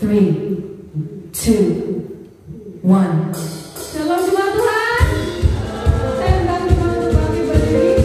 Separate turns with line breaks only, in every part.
3, 2, 1. Shalom jemaat Tuhan. Saya undang jemaat bagi berdiri.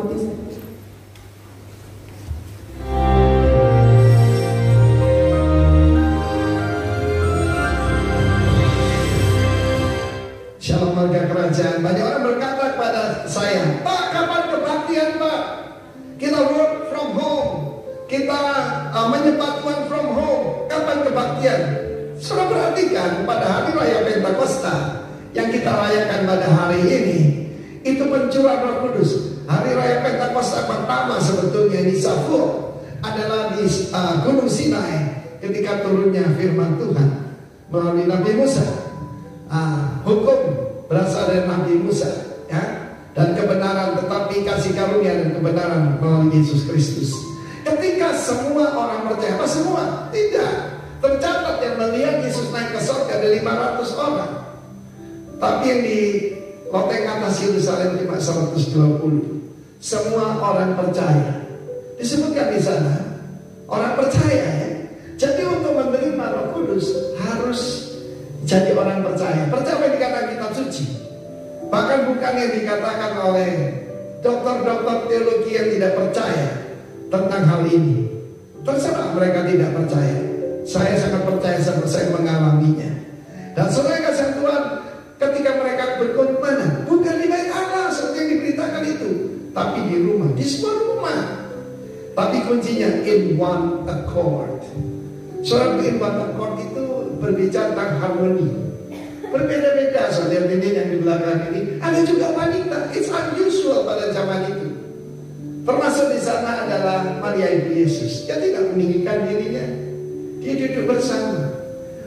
what you said.
Shalom warga kerajaan. Banyak orang berkata kepada saya, Pak, kapan kebaktian, Pak? Kita work from home, kita menyembah Tuhan from home. Kapan kebaktian? Saudara perhatikan, pada hari raya Pentakosta yang kita rayakan pada hari ini, itu pencurahan Roh Kudus. Hari raya Pentakosta pertama sebetulnya di Safur adalah di Gunung Sinai, ketika turunnya firman Tuhan melalui Nabi Musa. Hukum berasal dari Nabi Musa, ya, dan kebenaran, tetapi kasih karunia dan kebenaran melalui Yesus Kristus. Ketika semua orang percaya, apa semua? Tidak. Tercatat yang melihat Yesus naik ke surga ada 500 orang. Tapi yang di loteng atas Yerusalem cuma 120. Semua orang percaya. Disebutkan di sana orang percaya, ya. Jadi untuk menerima Roh Kudus harus jadi orang percaya. Percaya dikatakan kitab suci. Bahkan bukan yang dikatakan oleh dokter-dokter teologi yang tidak percaya tentang hal ini. Terserah mereka tidak percaya. Saya sangat percaya sebab saya mengalaminya. Dan saudara kasih Tuhan, ketika mereka berkhotbah, bukan di bait Allah seperti yang diberitakan itu, tapi di rumah, di sebuah rumah. Tapi kuncinya in one accord. Saudara, in one accord itu berbicara tentang harmoni. Berbeda-beda, saudara ini yang di belakang ini. Ada juga wanita. It's unusual pada zaman itu. Termasuk di sana adalah Maria Ibu Yesus. Dia tidak meninggikan dirinya. Dia duduk bersama.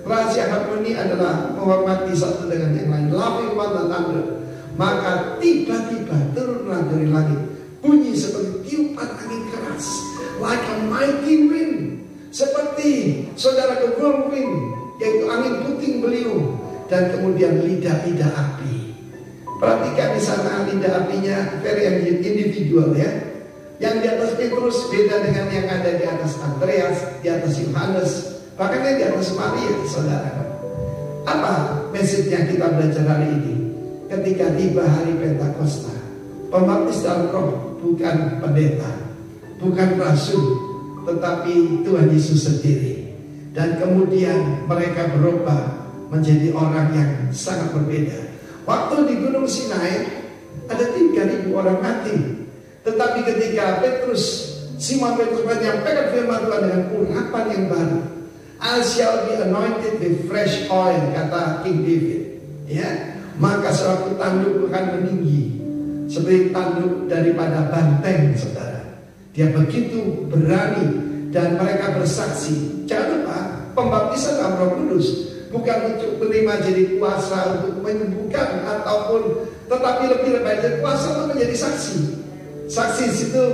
Rahasia harmoni adalah menghormati satu dengan yang lain, loving one another. Maka tiba-tiba turunlah dari langit bunyi seperti tiupan angin keras, like a mighty wind. Seperti saudara ke whirlwind, yaitu angin puting beliung, dan kemudian lidah-lidah api. Perhatikan di sana lidah apinya very individual, ya. Yang di atas Petrus beda dengan yang ada di atas Andreas, di atas Yohanes, bahkan yang di atas Maria, saudara. Apa message yang kita belajar hari ini? Ketika tiba hari Pentakosta, pembaptis dalam Roh bukan pendeta, bukan rasul, tetapi Tuhan Yesus sendiri. Dan kemudian mereka berubah menjadi orang yang sangat berbeda. Waktu di Gunung Sinai ada 3.000 orang mati. Tetapi ketika Simon Petrus menyampaikan firman Tuhan dengan urapan yang baru, I shall be anointed with fresh oil, kata King David, ya, maka suatu tanduk akan meninggi seperti tanduk daripada banteng, saudara. Dia begitu berani dan mereka bersaksi. Jangan lupa, pembaptisan dalam Roh Kudus bukan untuk menerima jadi kuasa untuk menyembuhkan ataupun, tetapi lebih dari kuasa untuk menjadi saksi. Saksi situ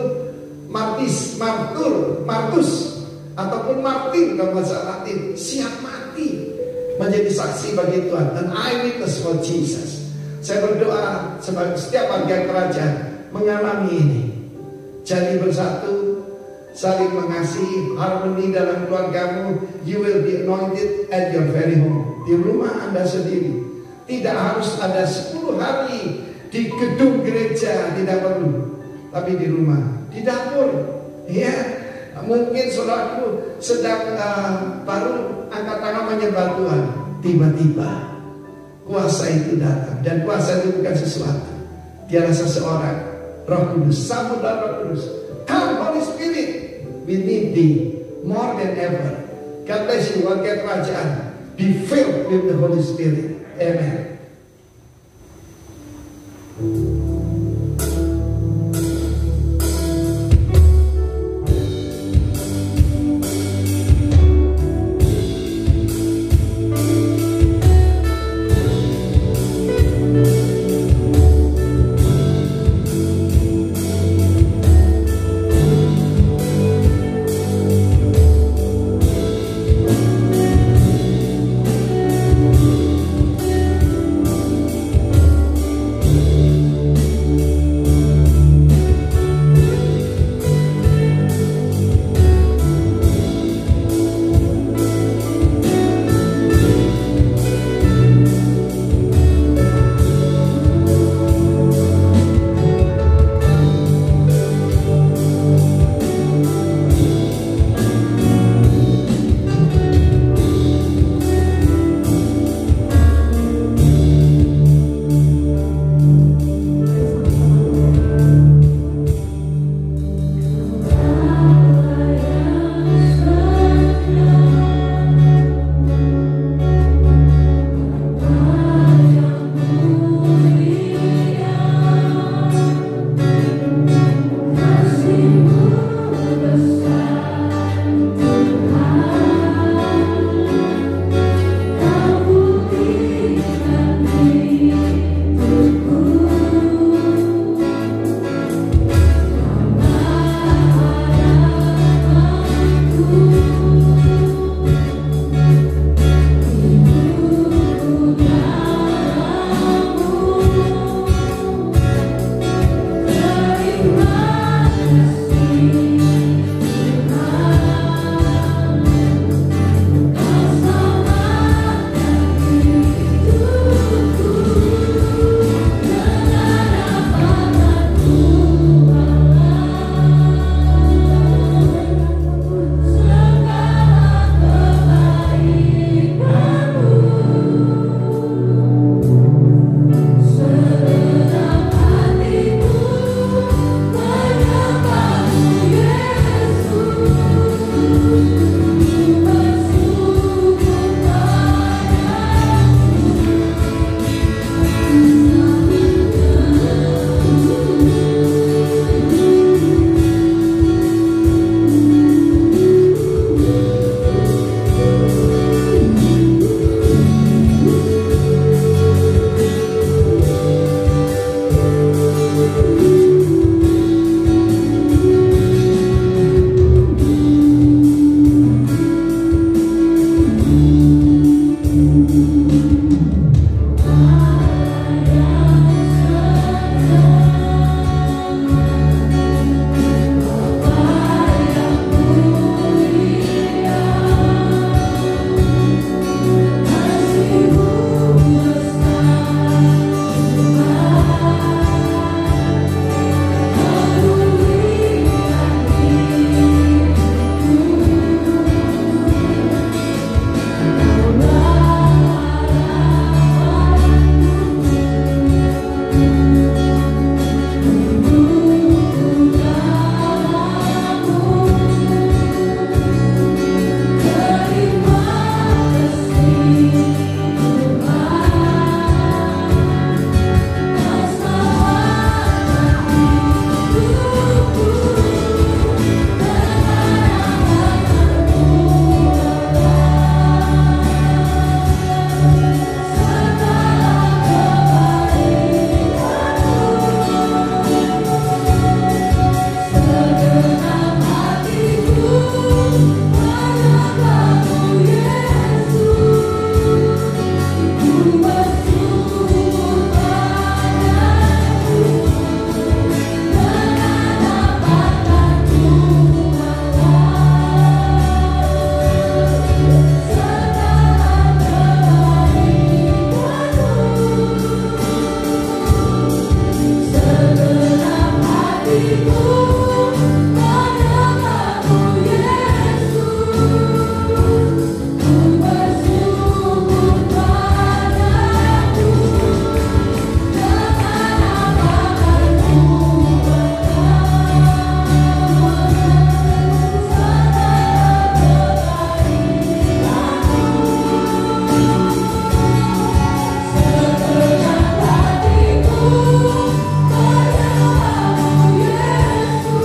martis, martus ataupun martir dalam bahasa Latin, siap mati menjadi saksi bagi Tuhan, an eyewitness for Jesus. Saya berdoa sebagai setiap warga kerajaan mengalami ini. Jadi bersatu, saling mengasihi, harmoni dalam keluargamu. You will be anointed at your very home, di rumah Anda sendiri. Tidak harus ada 10 hari di gedung gereja, tidak perlu. Tapi di rumah, di dapur, ya. Mungkin saudaraku sedang baru angkat tangan menyembah Tuhan, tiba-tiba kuasa itu datang. Dan kuasa itu bukan sesuatu, dialah seseorang, Roh Kudus, samudra Roh Kudus. Come Holy Spirit, we need thee more than ever. God bless you, warga kerajaan. Be filled with the Holy Spirit. Amen.
Yesus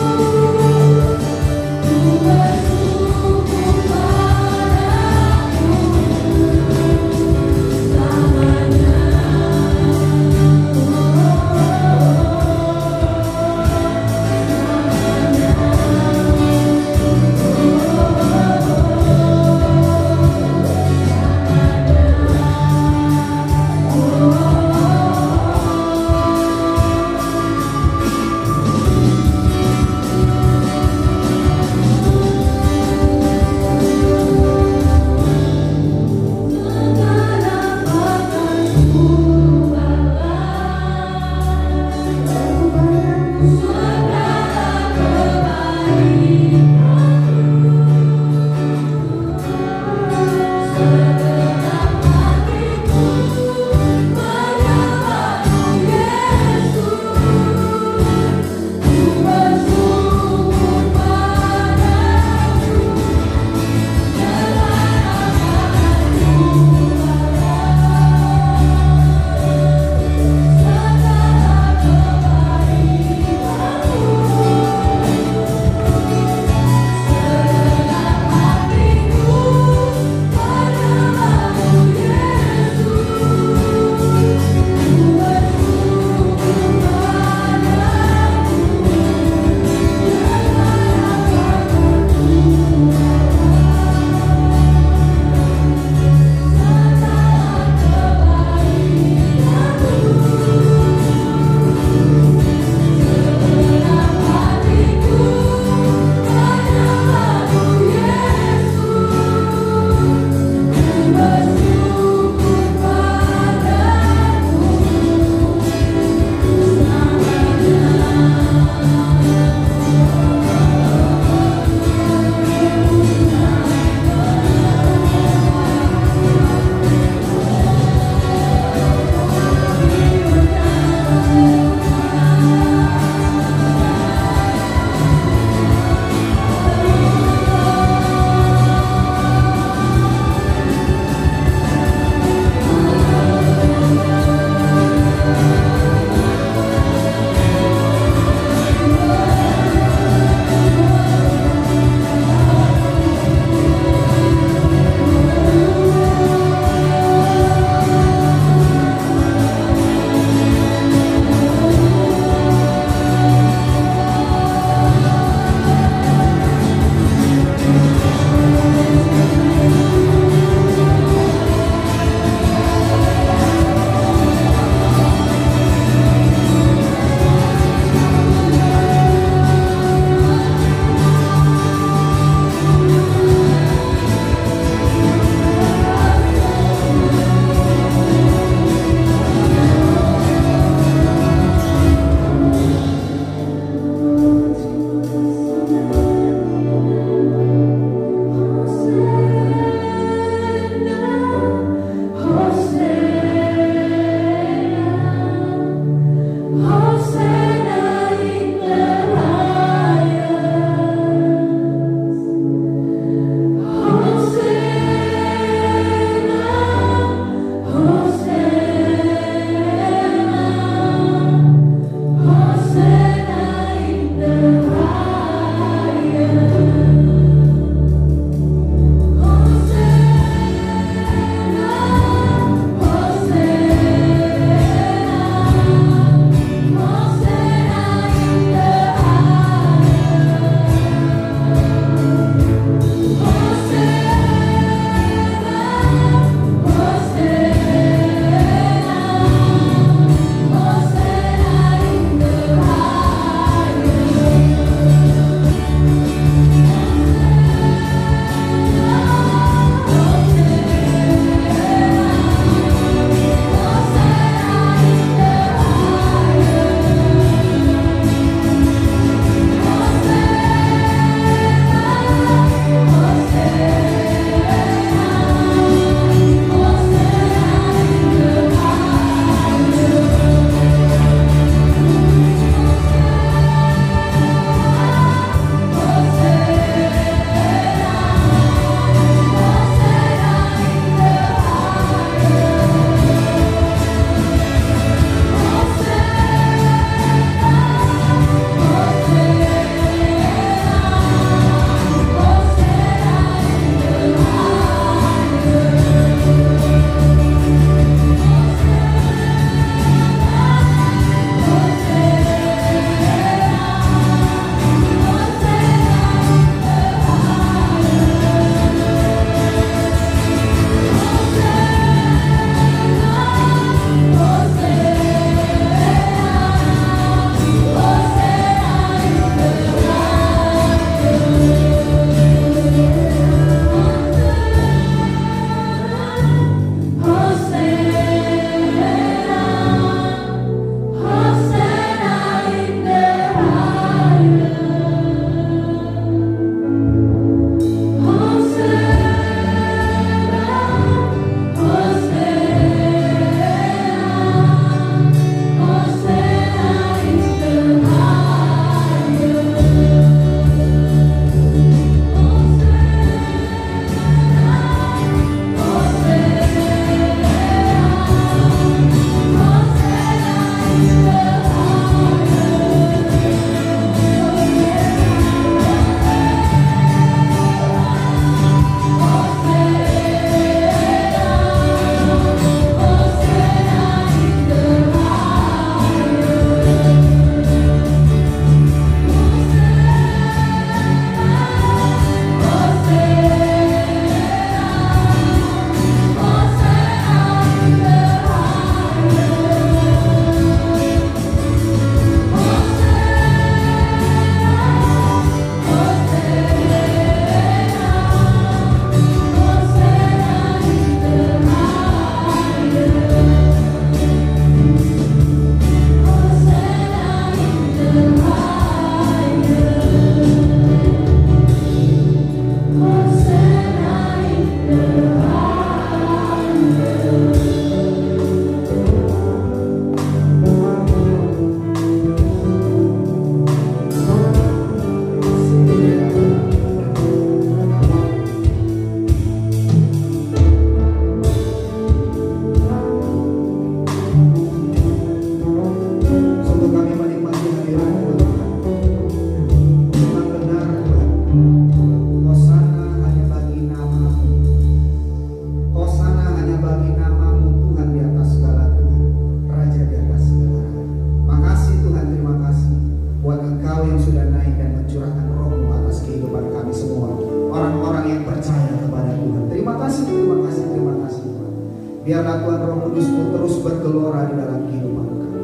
Biarlah Tuhan Roh Kudus-Mu terus bergelora di dalam kehidupan kami.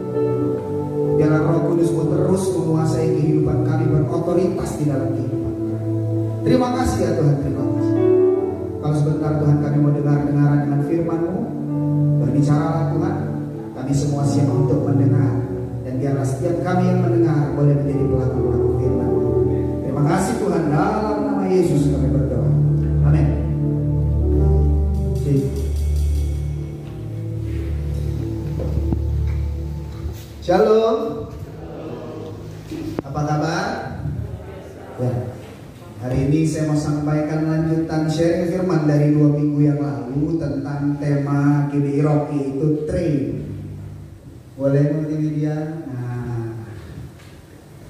Biarlah Roh Kudus-Mu terus menguasai kehidupan kami, berotoritas di dalam kehidupan kami. Terima kasih ya Tuhan, terima kasih. Kalau sebentar Tuhan kami mau dengar-dengaran dengan firman-Mu, berbicaralah Tuhan. Kami semua siap untuk mendengar. Dan biarlah setiap kami yang mendengar boleh menjadi pelaku-pelaku firman-Mu. Terima kasih Tuhan, dalam nama Yesus kami berdoa. Amin. Shalom. Apa kabar? Ya. Hari ini saya mau sampaikan lanjutan sharing firman dari 2 minggu yang lalu tentang tema GBI Rocky, itu train. Boleh multimedia? Nah,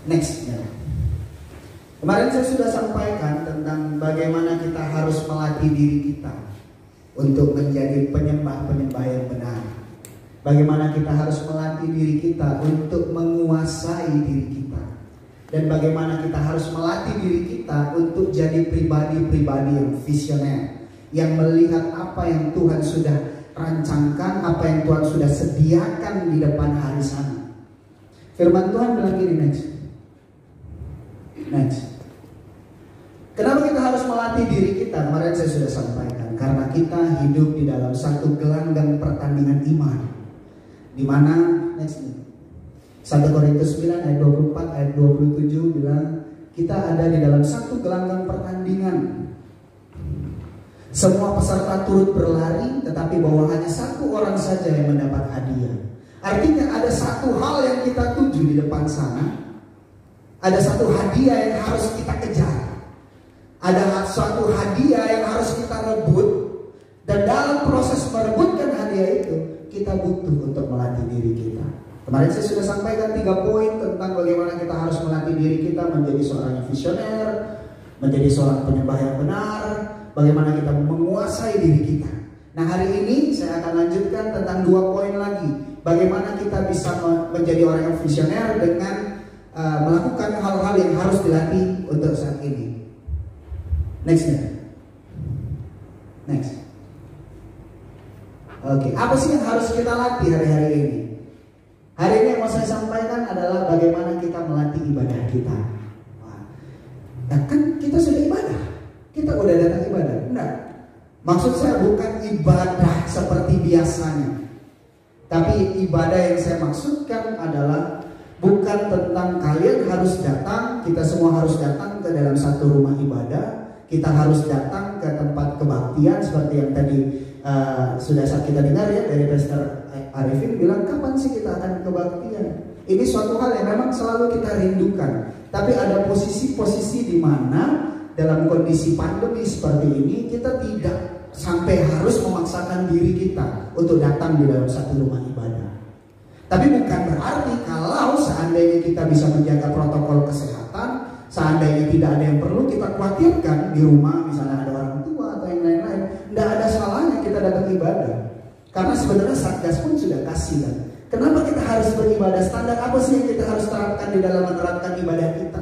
next ya. Kemarin saya sudah sampaikan tentang bagaimana kita harus melatih diri kita untuk menjadi penyembah-penyembah yang benar. Bagaimana kita harus melatih diri kita untuk menguasai diri kita. Dan bagaimana kita harus melatih diri kita untuk jadi pribadi-pribadi yang visioner, yang melihat apa yang Tuhan sudah rancangkan, apa yang Tuhan sudah sediakan di depan hari sana. Firman Tuhan bilang gini, next. Kenapa kita harus melatih diri kita? Kemarin saya sudah sampaikan, karena kita hidup di dalam satu gelanggang pertandingan iman, di mana next nih, 1 Korintus 9 ayat 24 ayat 27 bilang kita ada di dalam satu gelanggang pertandingan. Semua peserta turut berlari, tetapi bahwa hanya satu orang saja yang mendapat hadiah. Artinya ada satu hal yang kita tuju di depan sana. Ada satu hadiah yang harus kita kejar. Ada suatu hadiah yang harus kita rebut. Dan dalam proses merebutkan hadiah itu, kita butuh untuk melatih diri kita. Kemarin saya sudah sampaikan 3 poin tentang bagaimana kita harus melatih diri kita menjadi seorang yang visioner, menjadi seorang penyembah yang benar, bagaimana kita menguasai diri kita. Nah, hari ini saya akan lanjutkan tentang 2 poin lagi. Bagaimana kita bisa menjadi orang yang visioner dengan melakukan hal-hal yang harus dilatih untuk saat ini. Next. Oke, apa sih yang harus kita latih hari-hari ini? Hari ini yang mau saya sampaikan adalah bagaimana kita melatih ibadah kita. Nah, kan kita sudah ibadah. Kita udah datang ibadah. Enggak. Maksud saya bukan ibadah seperti biasanya. Tapi ibadah yang saya maksudkan adalah bukan tentang kalian harus datang, kita semua harus datang ke dalam satu rumah ibadah. Kita harus datang ke tempat kebaktian seperti yang tadi sudah kita dengar ya dari Pastor Arifin bilang, kapan sih kita akan kebaktian? Ini suatu hal yang memang selalu kita rindukan. Tapi ada posisi-posisi di mana dalam kondisi pandemi seperti ini kita tidak sampai harus memaksakan diri kita untuk datang di dalam satu rumah ibadah. Tapi bukan berarti kalau seandainya kita bisa menjaga protokol kesehatan, seandainya tidak ada yang perlu kita khawatirkan di rumah, misalnya ada orang tua atau yang lain-lain, tidak ada salahnya kita datang ibadah. Karena sebenarnya Satgas pun sudah kasih kan. Kenapa kita harus beribadah? Standar apa sih yang kita harus terapkan di dalam menerapkan ibadah kita?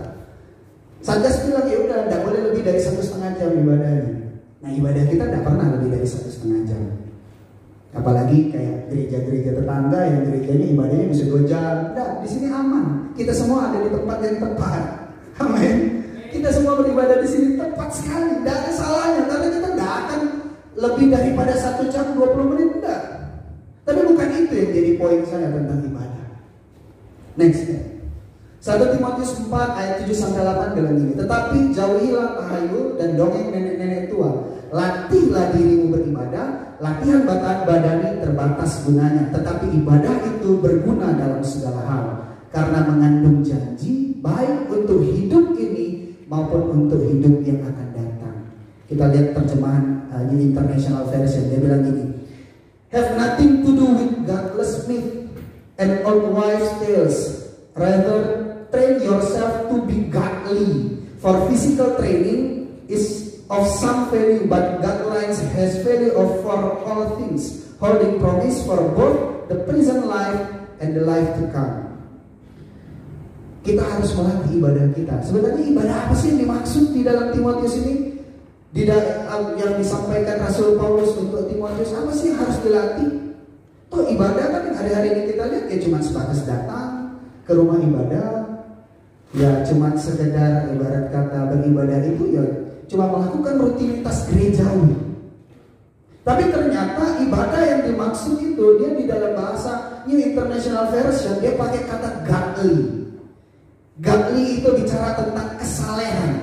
Satgas bilang ya udah, tidak boleh lebih dari 1,5 jam ibadahnya. Nah, ibadah kita tidak pernah lebih dari 1,5 jam. Apalagi kayak gereja-gereja tetangga yang gerejanya ibadahnya bisa 2 jam. Tidak, di sini aman. Kita semua ada di tempat yang tepat. Amin. Kita semua beribadah di sini tepat sekali. Tidak ada salahnya. Karena kita tidak akan lebih daripada 1 jam 20 menit. Tidak. Tapi bukan itu yang jadi poin saya tentang ibadah. Next. 1 Timotius 4 ayat 7-8 bilang gini. Tetapi jauhilah tahayul dan dongeng nenek-nenek tua. Latihlah dirimu beribadah. Latihan badani terbatas gunanya. Tetapi ibadah itu berguna dalam segala hal. Karena mengandung janji baik untuk hidup ini maupun untuk hidup yang akan datang. Kita lihat terjemahan New International Version. Dia bilang gini, have nothing to do with godless myth and old wives' tales. Rather, train yourself to be godly. For physical training is of some value, but godliness has value for all things, holding promise for both the present life and the life to come. Kita harus melatih ibadah kita. Sebenarnya ibadah apa sih yang dimaksud di dalam Timotius ini?
yang disampaikan Rasul Paulus untuk Timotius, apa sih yang harus dilatih? Toh ibadah kan yang hari-hari ini kita lihat ya cuma sebatas datang ke rumah ibadah, ya cuma sekedar ibarat kata beribadah itu ya cuma melakukan rutinitas gerejawi. Tapi ternyata ibadah yang dimaksud itu dia di dalam bahasa New International Version dia pakai kata godly. Godly itu bicara tentang kesalehan.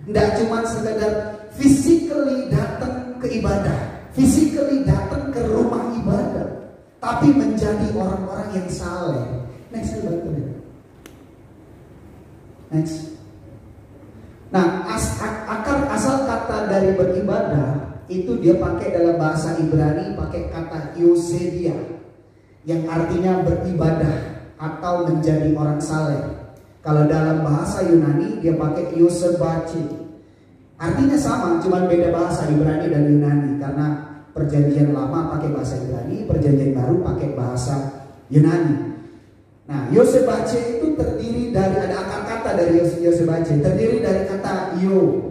Tidak cuma sekedar physically datang ke ibadah, physically datang ke rumah ibadah, tapi menjadi orang-orang yang saleh. Next, saya bantu deh. Next. Nah, asal kata dari beribadah itu dia pakai dalam bahasa Ibrani pakai kata Yosedia yang artinya beribadah atau menjadi orang saleh. Kalau dalam bahasa Yunani dia pakai Yosebache. Artinya sama, cuma beda bahasa Ibrani dan Yunani. Karena perjanjian lama pakai bahasa Ibrani, perjanjian baru pakai bahasa Yunani. Nah, Yosebache itu terdiri dari, ada akar kata dari Yosebache, terdiri dari kata yo,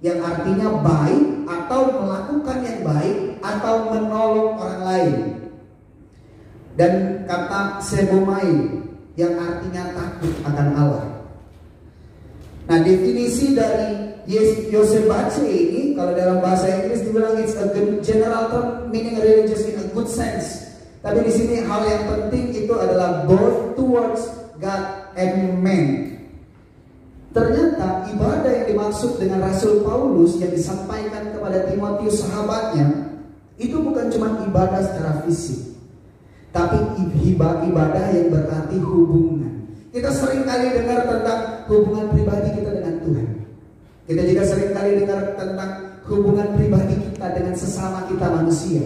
yang artinya baik atau melakukan yang baik atau menolong orang lain. Dan kata sebomai yang artinya takut akan Allah. Nah, definisi dari Yosebache ini kalau dalam bahasa Inggris dibilang it's a general term meaning religious in a good sense. Tapi di sini hal yang penting itu adalah both towards God and man. Ternyata ibadah yang dimaksud dengan Rasul Paulus yang disampaikan kepada Timotius sahabatnya itu bukan cuma ibadah secara fisik, tapi ibadah yang berarti hubungan. Kita sering kali dengar tentang hubungan pribadi kita dengan Tuhan. Kita juga sering kali dengar tentang hubungan pribadi kita dengan sesama kita manusia.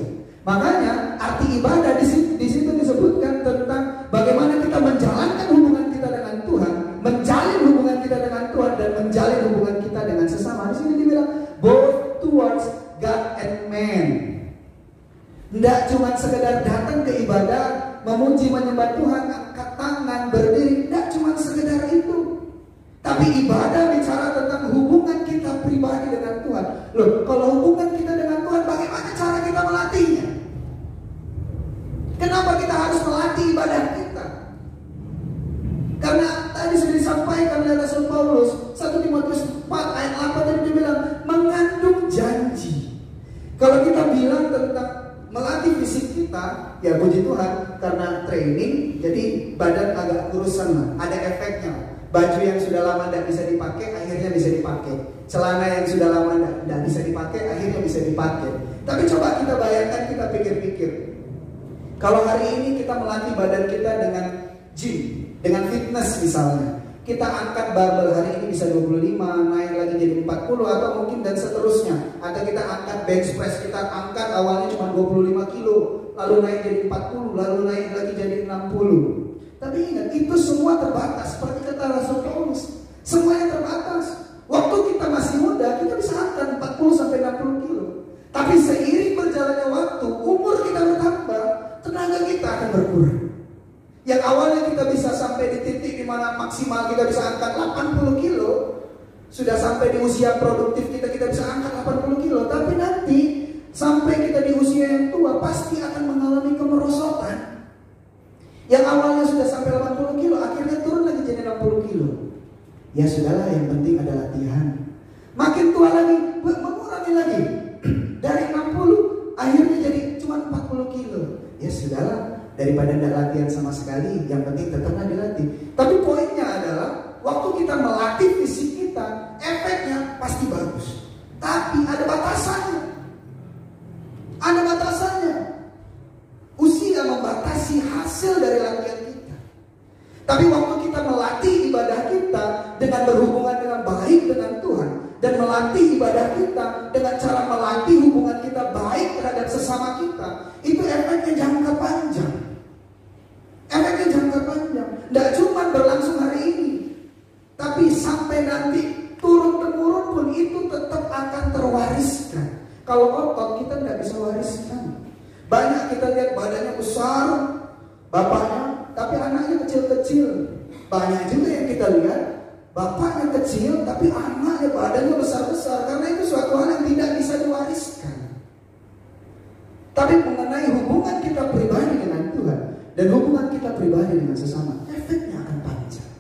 Makanya arti ibadah di situ disebutkan tentang bagaimana kita menjalankan hubungan kita dengan Tuhan, menjalin hubungan kita dengan Tuhan dan menjalin hubungan kita dengan sesama. Di sini dibilang both towards God and man. Tidak cuma sekedar datang ke ibadah, memuji menyembah Tuhan, angkat tangan, berdiri, tidak cuma sekedar itu. Tapi ibadah bicara tentang hubungan kita pribadi dengan Tuhan. Loh, kalau hubungan kita dengan Tuhan, bagaimana cara kita melatihnya? Kenapa kita harus melatih ibadah kita? Karena tadi sudah disampaikan oleh Rasul Paulus 1 Timotius 4 ayat 8 tadi dibilang mengandung janji. Kalau kita bilang tentang melatih fisik kita, ya puji Tuhan karena training jadi badan agak kurusan lah, ada efeknya. Baju yang sudah lama tidak bisa dipakai akhirnya bisa dipakai. Celana yang sudah lama tidak bisa dipakai akhirnya bisa dipakai. Tapi coba kita bayangkan, kita pikir-pikir. Kalau hari ini kita melatih badan kita dengan gym, dengan fitness misalnya, kita angkat barbel hari ini bisa 25, naik lagi jadi 40 atau mungkin dan seterusnya. Atau kita angkat bench press, kita angkat awalnya cuma 25 kilo, lalu naik jadi 40, lalu naik lagi jadi 60. Tapi ingat, itu semua terbatas. Seperti kata Rasul Paulus, semuanya terbatas. Waktu kita masih muda, kita bisa angkat 40-60 kilo. Tapi seiring berjalannya waktu, umur kita bertambah, tenaga kita akan berkurang. Yang awalnya kita bisa sampai di titik di mana maksimal kita bisa angkat 80 kilo, sudah sampai di usia produktif kita bisa angkat 80 kilo. Tapi nanti sampai kita di usia yang tua pasti akan mengalami kemerosotan. Yang awalnya sudah sampai 80 kilo, akhirnya turun lagi jadi 60 kilo. Ya sudahlah, yang penting ada latihan. Makin tua lagi, mengurangi lagi. Dari 60, akhirnya jadi cuma 40 kilo. Ya sudahlah, daripada tidak latihan sama sekali, yang penting tetaplah dilatih. Tapi poinnya adalah, waktu kita melatih fisik kita, efeknya pasti bagus. Tapi ada batasannya. Ada batasannya. Usia membatasi hasil dari latihan kita. Tapi waktu kita melatih ibadah kita dengan berhubungan dengan baik dengan Tuhan, dan melatih ibadah kita dengan cara melatih hubungan kita baik terhadap sesama kita, itu efeknya jangka panjang. Efeknya jangka panjang. Tidak cuma berlangsung hari ini, tapi sampai nanti turun-temurun pun itu tetap akan terwariskan. Kalau otot kita tidak bisa wariskan. Banyak kita lihat badannya besar bapaknya, tapi anaknya kecil-kecil. Banyak juga yang kita lihat bapaknya kecil, tapi anaknya badannya besar-besar. Karena itu suatu hal yang Tapi mengenai hubungan kita pribadi dengan Tuhan dan hubungan kita pribadi dengan sesama, efeknya akan panjang.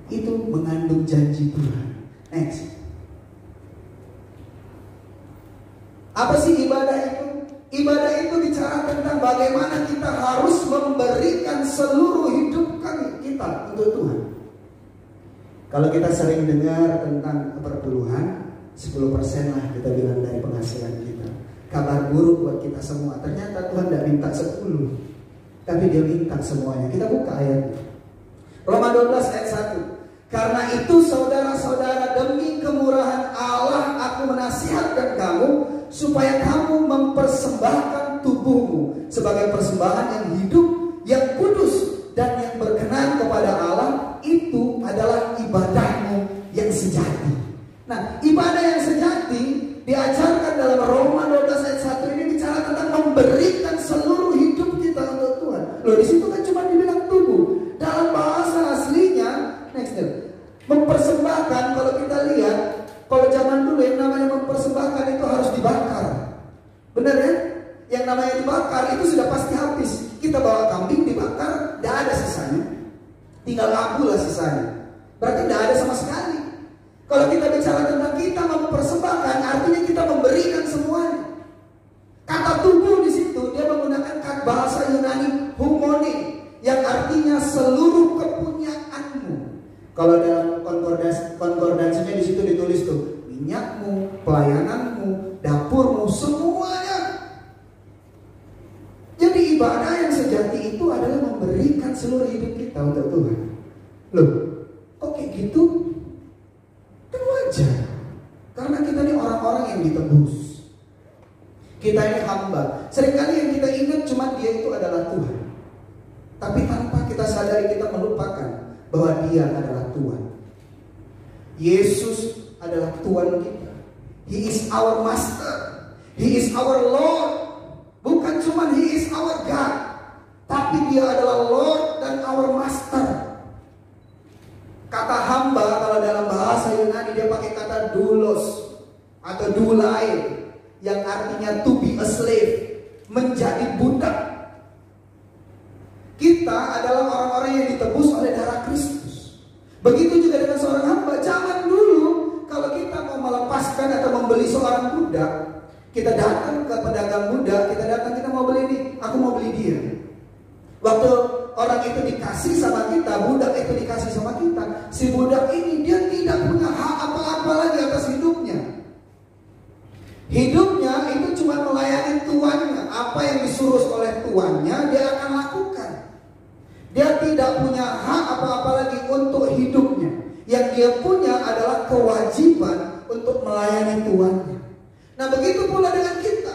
Itu mengandung janji Tuhan. Next. Apa sih ibadah itu? Ibadah itu bicara tentang bagaimana kita harus memberikan seluruh hidup kita untuk Tuhan. Kalau kita sering dengar tentang perpuluhan, 10% lah kita bilang dari penghasilan kita. Kabar buruk buat kita semua. Ternyata Tuhan tidak minta 10, tapi Dia minta semuanya. Kita buka ayatnya. Roma 12 ayat 1. Karena itu saudara-saudara, demi kemurahan Allah aku menasihatkan kamu supaya kamu mempersembahkan tubuhmu sebagai persembahan yang hidup, yang kudus, dan yang berkenan kepada Allah. Itu adalah ibadahmu yang sejati. Nah, ibadah yang sejati diajarkan dalam Roma 12 ayat 1 ini bicara tentang memberikan seluruh hidup kita untuk Tuhan. Loh, di situ kan cuma dibilang tubuh. Dalam bahasa aslinya, next step, mempersembahkan, kalau kita lihat, kalau zaman dulu yang namanya mempersembahkan itu harus dibakar. Benar ya? Yang namanya dibakar itu sudah pasti habis. Kita bawa kambing dibakar, tidak ada sisanya. Tinggal abu lah sisanya. Berarti tidak ada sama sekali. Kalau kita bicara tentang kita mempersembahkan, artinya kita memberikan semuanya. Kata tubuh di situ dia menggunakan kata bahasa Yunani humone, yang artinya seluruh kepunyaanmu. Kalau dalam konkordansinya di situ ditulis tuh minyakmu, pelayananmu, dapurmu, semuanya. Jadi ibadah yang sejati itu adalah memberikan seluruh hidup kita untuk Tuhan. Loh, kok kayak gitu? Kan wajar. Karena kita ini orang-orang yang ditebus. Kita ini hamba. Seringkali yang kita ingat cuma Dia itu adalah Tuhan. Tapi tanpa kita sadari kita melupakan bahwa Dia adalah Tuhan. Yesus adalah Tuhan kita. He is our master. He is our Lord. Bukan cuma He is our God, tapi Dia adalah Lord dan our master. Kata hamba kalau dalam bahasa Yunani dia pakai kata doulos atau doulai, yang artinya to be a slave, menjadi budak. Kita adalah orang-orang yang ditebus oleh darah Kristus. Begitu juga dengan seorang hamba. Zaman dulu kalau kita mau melepaskan atau membeli seorang budak, kita datang ke pedagang budak, kita mau beli ini, aku mau beli dia. Waktu orang itu dikasih sama kita, budak itu dikasih sama kita, si budak ini dia tidak punya hak apa-apa lagi atas hidupnya. Hidupnya itu cuma melayani tuannya. Apa yang disuruh oleh tuannya dia akan lakukan. Dia tidak punya hak apa-apa lagi untuk hidupnya. Yang dia punya adalah kewajiban untuk melayani tuannya. Nah, begitu pula dengan kita.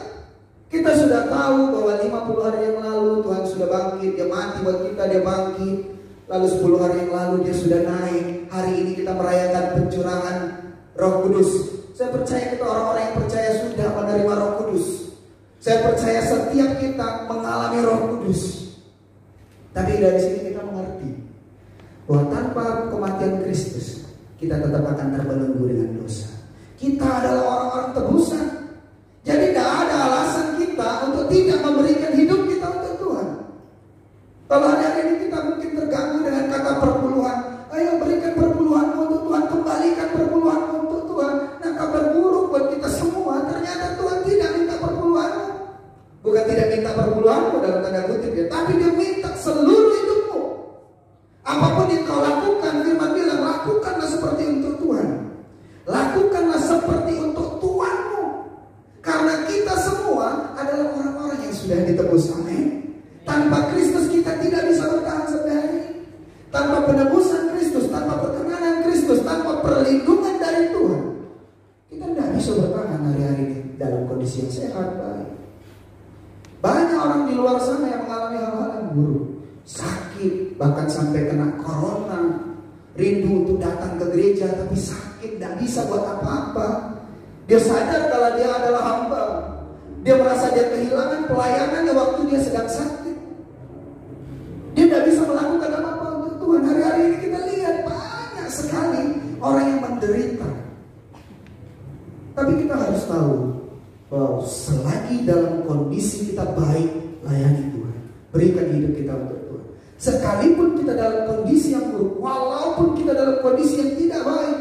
Kita sudah tahu bahwa 50 hari yang lalu Tuhan sudah bangkit. Dia mati buat kita, Dia bangkit. Lalu 10 hari yang lalu Dia sudah naik. Hari ini kita merayakan pencurahan Roh Kudus. Saya percaya kita orang-orang yang percaya sudah menerima Roh Kudus. Saya percaya setiap kita mengalami Roh Kudus. Tapi dari sini kita mengerti bahwa tanpa kematian Kristus kita tetap akan terbelenggu dengan dosa. Kita adalah orang-orang tebusan. Jadi tidak ada alasan kita untuk tidak memberikan hidup kita untuk Tuhan. Kalau hari-hari ini kita mungkin terganggu dengan kata perpuluhan. Ayo berikan perpuluhanmu untuk Tuhan, kembalikan perpuluhanmu untuk Tuhan. Nah, kabar buruk buat kita semua, ternyata Tuhan tidak minta perpuluhanmu. Bukan tidak minta perpuluhanmu dalam tanda kutip ya, tapi Dia minta seluruh hidupmu. Apapun yang kau lakukan, firman bilang, lakukanlah seperti untuk Tuhan. Lakukanlah seperti untuk Tuhanmu. Karena kita semua adalah orang-orang yang sudah ditebus. Amin. Tanpa Kristus kita tidak bisa bertahan sampai hari ini. Tanpa penebusan Kristus, tanpa perkenanan Kristus, tanpa perlindungan dari Tuhan, kita tidak bisa bertahan hari-hari ini dalam kondisi yang sehat, baik. Banyak orang di luar sana yang mengalami hal-hal yang buruk, sakit, bahkan sampai kena corona, rindu untuk datang ke gereja tapi sakit, tidak bisa buat apa-apa. Dia sadar kalau dia adalah hamba. Dia merasa dia kehilangan pelayanannya waktu dia sedang sakit. Dia tidak bisa melakukan apa-apa untuk Tuhan. Hari-hari ini kita lihat banyak sekali orang yang menderita. Tapi kita harus tahu bahwa selain selagi dalam kondisi kita baik, layani Tuhan. Berikan hidup kita untuk Tuhan. Sekalipun kita dalam kondisi yang buruk, walaupun kita dalam kondisi yang tidak baik,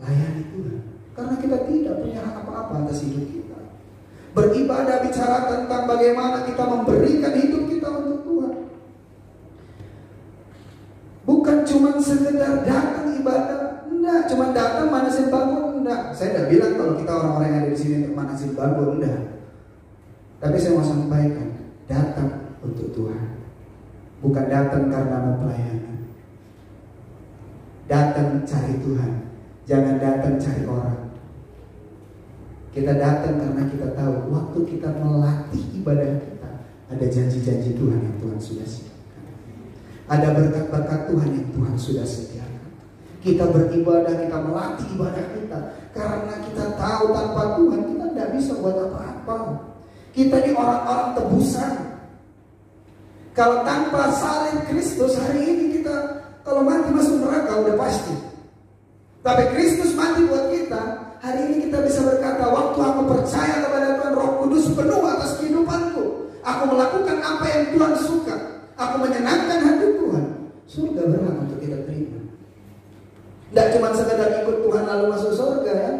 layani Tuhan. Karena kita tidak punya hak apa-apa atas hidup kita. Beribadah bicara tentang bagaimana kita memberikan hidup kita untuk Tuhan. Bukan cuma sekedar datang ibadah, enggak. Cuma datang manasin bangku, enggak. Saya tidak bilang kalau kita orang-orang yang ada di sini untuk manasin bangku, enggak. Tapi saya mau sampaikan, datang untuk Tuhan. Bukan datang karena mau pelayanan. Datang cari Tuhan. Jangan datang cari orang. Kita datang karena kita tahu waktu kita melatih ibadah kita, ada janji-janji Tuhan yang Tuhan sudah sediakan. Ada berkat-berkat Tuhan yang Tuhan sudah sediakan. Kita beribadah, kita melatih ibadah kita karena kita tahu tanpa Tuhan kita tidak bisa buat apa-apa. Kita ini orang-orang tebusan. Kalau tanpa salib Kristus, hari ini kita kalau mati masuk neraka udah pasti. Tapi Kristus mati buat kita. Hari ini kita bisa berkata, waktu aku percaya kepada Tuhan, Roh Kudus penuh atas kehidupanku. Aku melakukan apa yang Tuhan suka. Aku menyenangkan hati Tuhan. Surga berhak untuk kita terima. Tidak cuma sekedar ikut Tuhan lalu masuk surga ya.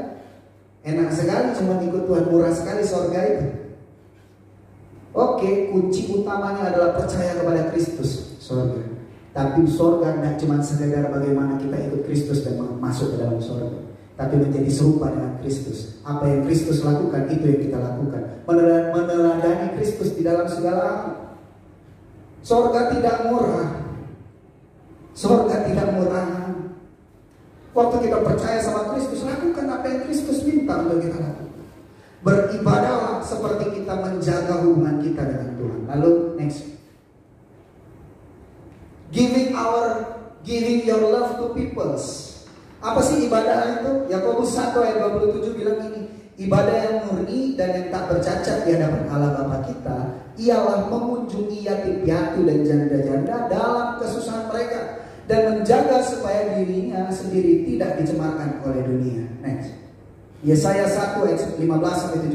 Enak sekali cuma ikut Tuhan, murah sekali surga itu. Oke, kunci utamanya adalah percaya kepada Kristus, surga. Tapi surga tidak cuma sekedar bagaimana kita ikut Kristus dan masuk ke dalam surga, tapi menjadi serupa dengan Kristus. Apa yang Kristus lakukan, itu yang kita lakukan. Meneladani Kristus di dalam segala hal. Surga tidak murah. Surga tidak murah. Waktu kita percaya sama Kristus, lakukan apa yang Kristus minta untuk kita lakukan. Beribadahlah seperti kita menjaga hubungan kita dengan Tuhan. Lalu next, giving your love to peoples. Apa sih ibadah itu? Yakobus 1 ayat 27 bilang ini, ibadah yang murni dan yang tak bercacat di hadapan Allah Bapa kita ialah mengunjungi yatim piatu dan janda-janda dalam kesusahan mereka dan menjaga supaya dirinya sendiri tidak dicemarkan oleh dunia. Next, Yesaya 1 ayat 15-17.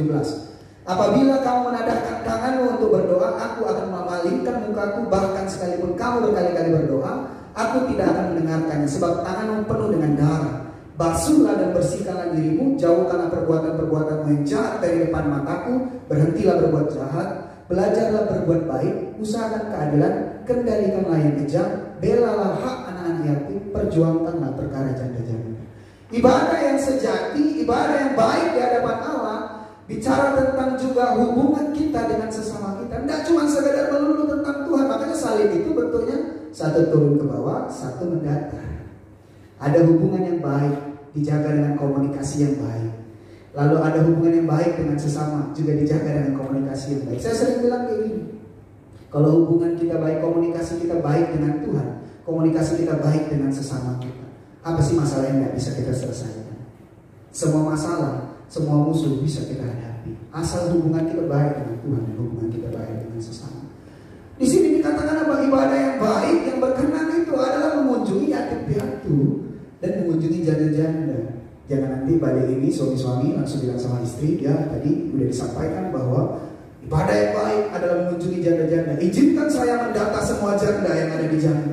Apabila kamu menadahkan tanganmu untuk berdoa, aku akan memalingkan mukaku, bahkan sekalipun kamu berkali-kali berdoa, aku tidak akan mendengarkannya, sebab tanganmu penuh dengan darah. Basuhlah dan bersihkanlah dirimu, jauhkanlah perbuatan-perbuatanmu yang jahat dari depan mataku, berhentilah berbuat jahat, belajarlah berbuat baik, usahakan keadilan, kendalikanlah yang kejam, belalah hak anak-anak yatim, perjuangkanlah perkara janda-janda. Ibadah yang sejati, ibadah yang baik di hadapan Allah, bicara tentang juga hubungan kita dengan sesama kita. Tidak cuma sekedar melulu tentang Tuhan. Makanya salib itu bentuknya satu turun ke bawah, satu mendatar. Ada hubungan yang baik, dijaga dengan komunikasi yang baik. Lalu ada hubungan yang baik dengan sesama, juga dijaga dengan komunikasi yang baik. Saya sering bilang kayak gini, kalau hubungan kita baik, komunikasi kita baik dengan Tuhan, komunikasi kita baik dengan sesama kita, apa sih masalah yang gak bisa kita selesaikan? Semua masalah, semua musuh bisa kita hadapi, asal hubungan kita baik dengan Tuhan dan hubungan kita baik dengan sesama. Di sini dikatakan apa? Ibadah yang baik, yang berkenan itu adalah mengunjungi yatim piatu dan mengunjungi janda-janda. Jangan nanti balik ini suami-suami langsung bilang sama istri, ya tadi udah disampaikan bahwa ibadah yang baik adalah mengunjungi janda-janda. Izinkan saya mendata semua janda yang ada di Jambi.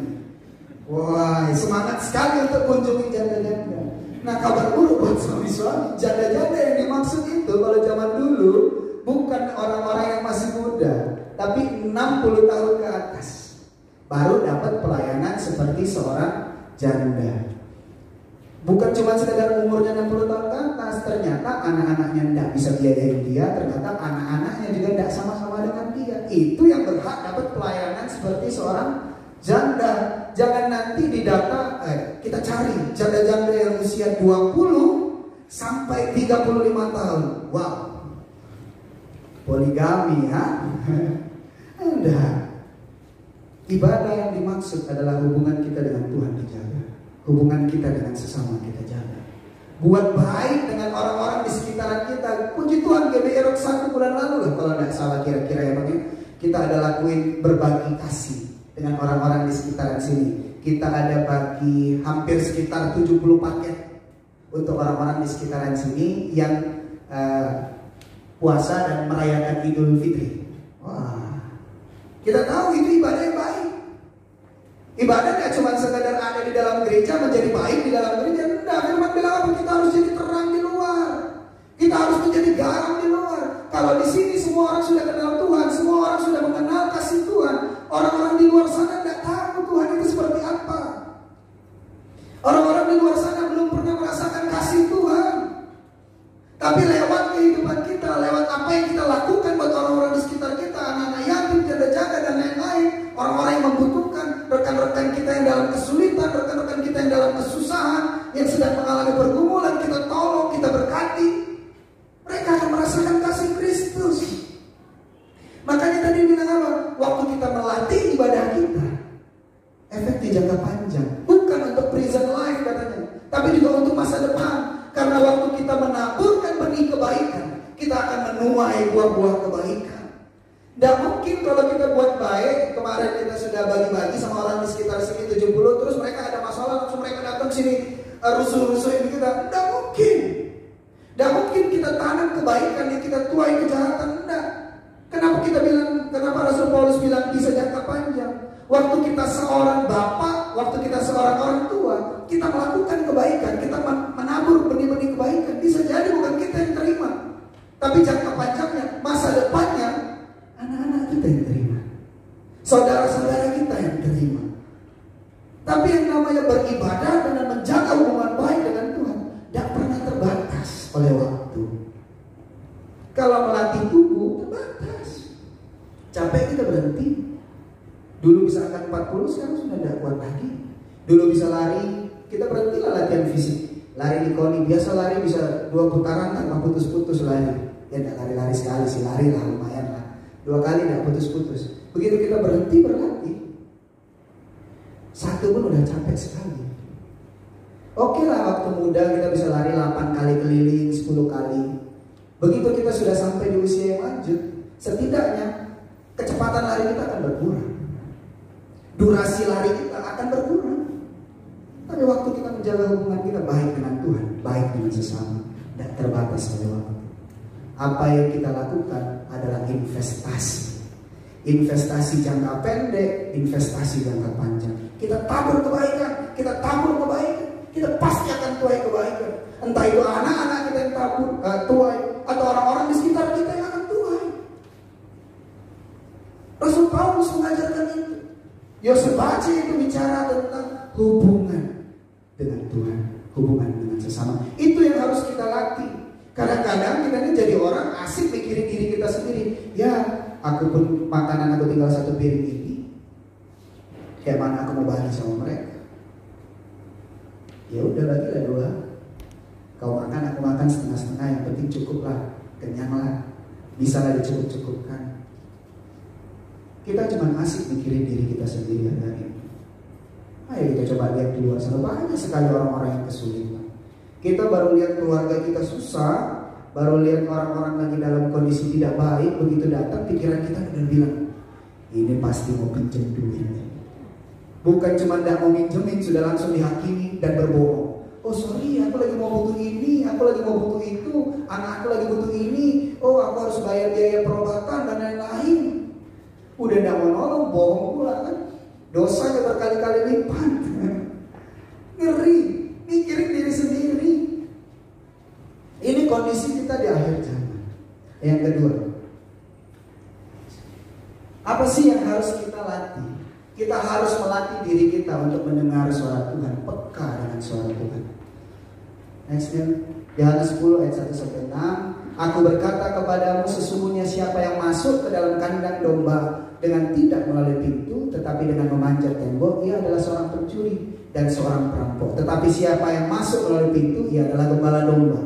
Wah, semangat sekali untuk kunjungi janda-janda. Nah, kabar buruk buat suami-suami, janda-janda yang dimaksud itu kalau zaman dulu bukan orang-orang yang masih muda, tapi 60 tahun ke atas baru dapat pelayanan seperti seorang janda. Bukan cuma sekedar umurnya 60 tahun ke atas, ternyata anak-anaknya tidak bisa biayain dia, ternyata anak-anaknya juga tidak sama-sama dengan dia. Itu yang berhak dapat pelayanan seperti seorang janda. Jangan nanti didata, kita cari janda-janda yang usia 20 sampai 35 tahun. Wow, poligami ya. Enggak. Ibadah yang dimaksud adalah hubungan kita dengan Tuhan dijaga, hubungan kita dengan sesama kita jaga, buat baik dengan orang-orang di sekitaran kita. Puji Tuhan, GBI Rock 1 bulan lalu lah kalau tidak salah kira-kira ya Bang, kita ada lakuin berbagi kasih dengan orang-orang di sekitaran sini. Kita ada bagi hampir sekitar 70 paket untuk orang-orang di sekitaran sini yang puasa dan merayakan Idul Fitri. Wah, kita tahu itu ibadah yang baik. Ibadah gak cuma sekadar ada di dalam gereja menjadi baik di dalam gereja. Enggak, firman bilang apa? Kita harus jadi terang di luar. Kita harus menjadi garam di luar. Kalau di sini semua orang sudah kenal Tuhan, semua orang sudah mengenal kasih Tuhan, orang-orang di luar sana tidak tahu Tuhan itu seperti apa. Orang-orang di luar sana belum pernah merasakan kasih Tuhan. Tapi lewat kehidupan kita, lewat apa yang kita lakukan buat orang-orang di sekitar kita, anak-anak yatim, jaga-jaga dan lain-lain, orang-orang yang membutuhkan, rekan-rekan kita yang dalam kesulitan, rekan-rekan kita yang dalam kesusahan, yang sedang mengalami pergumulan, kita tolong, kita berkati. Mereka akan merasakan kasih Kristus. Makanya tadi bilang apa? Waktu kita melatih ibadah kita, efeknya jangka panjang. Bukan untuk prison life katanya, tapi juga untuk masa depan. Karena waktu kita menaburkan benih kebaikan, kita akan menuai buah-buah kebaikan. Tidak mungkin kalau kita buat baik, kemarin kita sudah bagi-bagi sama orang di sekitar sini 70, terus mereka ada masalah, langsung mereka datang sini rusuh-rusuhin kita. Tidak mungkin. Tidak mungkin kita tanam kebaikan yang kita tuai kejahatan. Tidak. Kenapa Rasul Paulus bilang bisa jangka panjang? Waktu kita seorang bapak, waktu kita seorang orang tua, kita melakukan kebaikan, kita menabur benih-benih kebaikan. Bisa jadi bukan kita yang terima, tapi jangka panjangnya, masa depannya, anak-anak kita yang terima, saudara-saudara kita yang terima. Tapi yang namanya beribadah dan menjaga hubungan baik dengan Tuhan tidak pernah terbatas oleh waktu. Kalau melatih tubuh terbatas, capek kita berhenti. Dulu bisa angkat 40, sekarang sudah tidak kuat lagi. Dulu bisa lari, kita berhentilah latihan fisik. Lari di koni, biasa lari bisa 2 putaran tanpa putus-putus lari. Ya tidak lari-lari sekali sih, lari lah lumayan lah. 2 kali tidak putus-putus. Begitu kita berhenti berlatih, 1 pun udah capek sekali. Oke lah, waktu muda kita bisa lari 8 kali keliling, 10 kali. Begitu kita sudah sampai di usia yang lanjut, setidaknya kecepatan lari kita akan berkurang, durasi lari kita akan berkurang. Tapi waktu kita menjaga hubungan kita baik dengan Tuhan, baik dengan sesama, tidak terbatas oleh waktu. Apa yang kita lakukan adalah investasi. Investasi jangka pendek, investasi jangka panjang. Kita tabur kebaikan, kita pasti akan tuai kebaikan. Entah itu anak-anak kita yang tuai, atau orang-orang di sekitar kita yang akan tuai. Rasul Paulus mengajarkan itu. Yosef Baci itu bicara tentang hubungan dengan Tuhan, hubungan dengan sesama. Itu yang harus kita latih. Kadang-kadang kita ini jadi orang asik mikirin diri kita sendiri. Ya, aku pun makanan aku tinggal 1 piring ini. Kayak mana aku mau bagi sama mereka? Ya udah bagilah 2. Kau makan, aku makan setengah-setengah. Yang penting cukuplah, kenyanglah, bisalah dicukup-cukupkan. Kita cuma asik mikirin diri kita sendiri hari ini. Ayo kita coba lihat di luar sana, banyak sekali orang-orang yang kesulitan. Kita baru lihat keluarga kita susah, baru lihat orang-orang lagi dalam kondisi tidak baik. Begitu datang, pikiran kita udah bilang, ini pasti mau pinjam duit. Bukan cuma tidak mau minjemin, sudah langsung dihakimi dan berbohong. Oh sorry, aku lagi mau butuh ini, aku lagi mau butuh itu, anak aku lagi butuh ini. Oh aku harus bayar biaya perobatan dan lain-lain. Udah tidak mau nolong, bohong pula kan. Dosanya berkali-kali lipat. Ngeri, mikirin diri sendiri. Ini kondisi kita di akhir zaman. Yang kedua, apa sih yang harus kita latih? Kita harus melatih diri kita untuk mendengar suara Tuhan, peka dengan suara Tuhan. Nextnya, Yohanes 10 ayat 1-6. Aku berkata kepadamu, sesungguhnya siapa yang masuk ke dalam kandang domba dengan tidak melalui pintu, tetapi dengan memanjat tembok, ia adalah seorang pencuri dan seorang perampok. Tetapi siapa yang masuk melalui pintu, ia adalah gembala domba.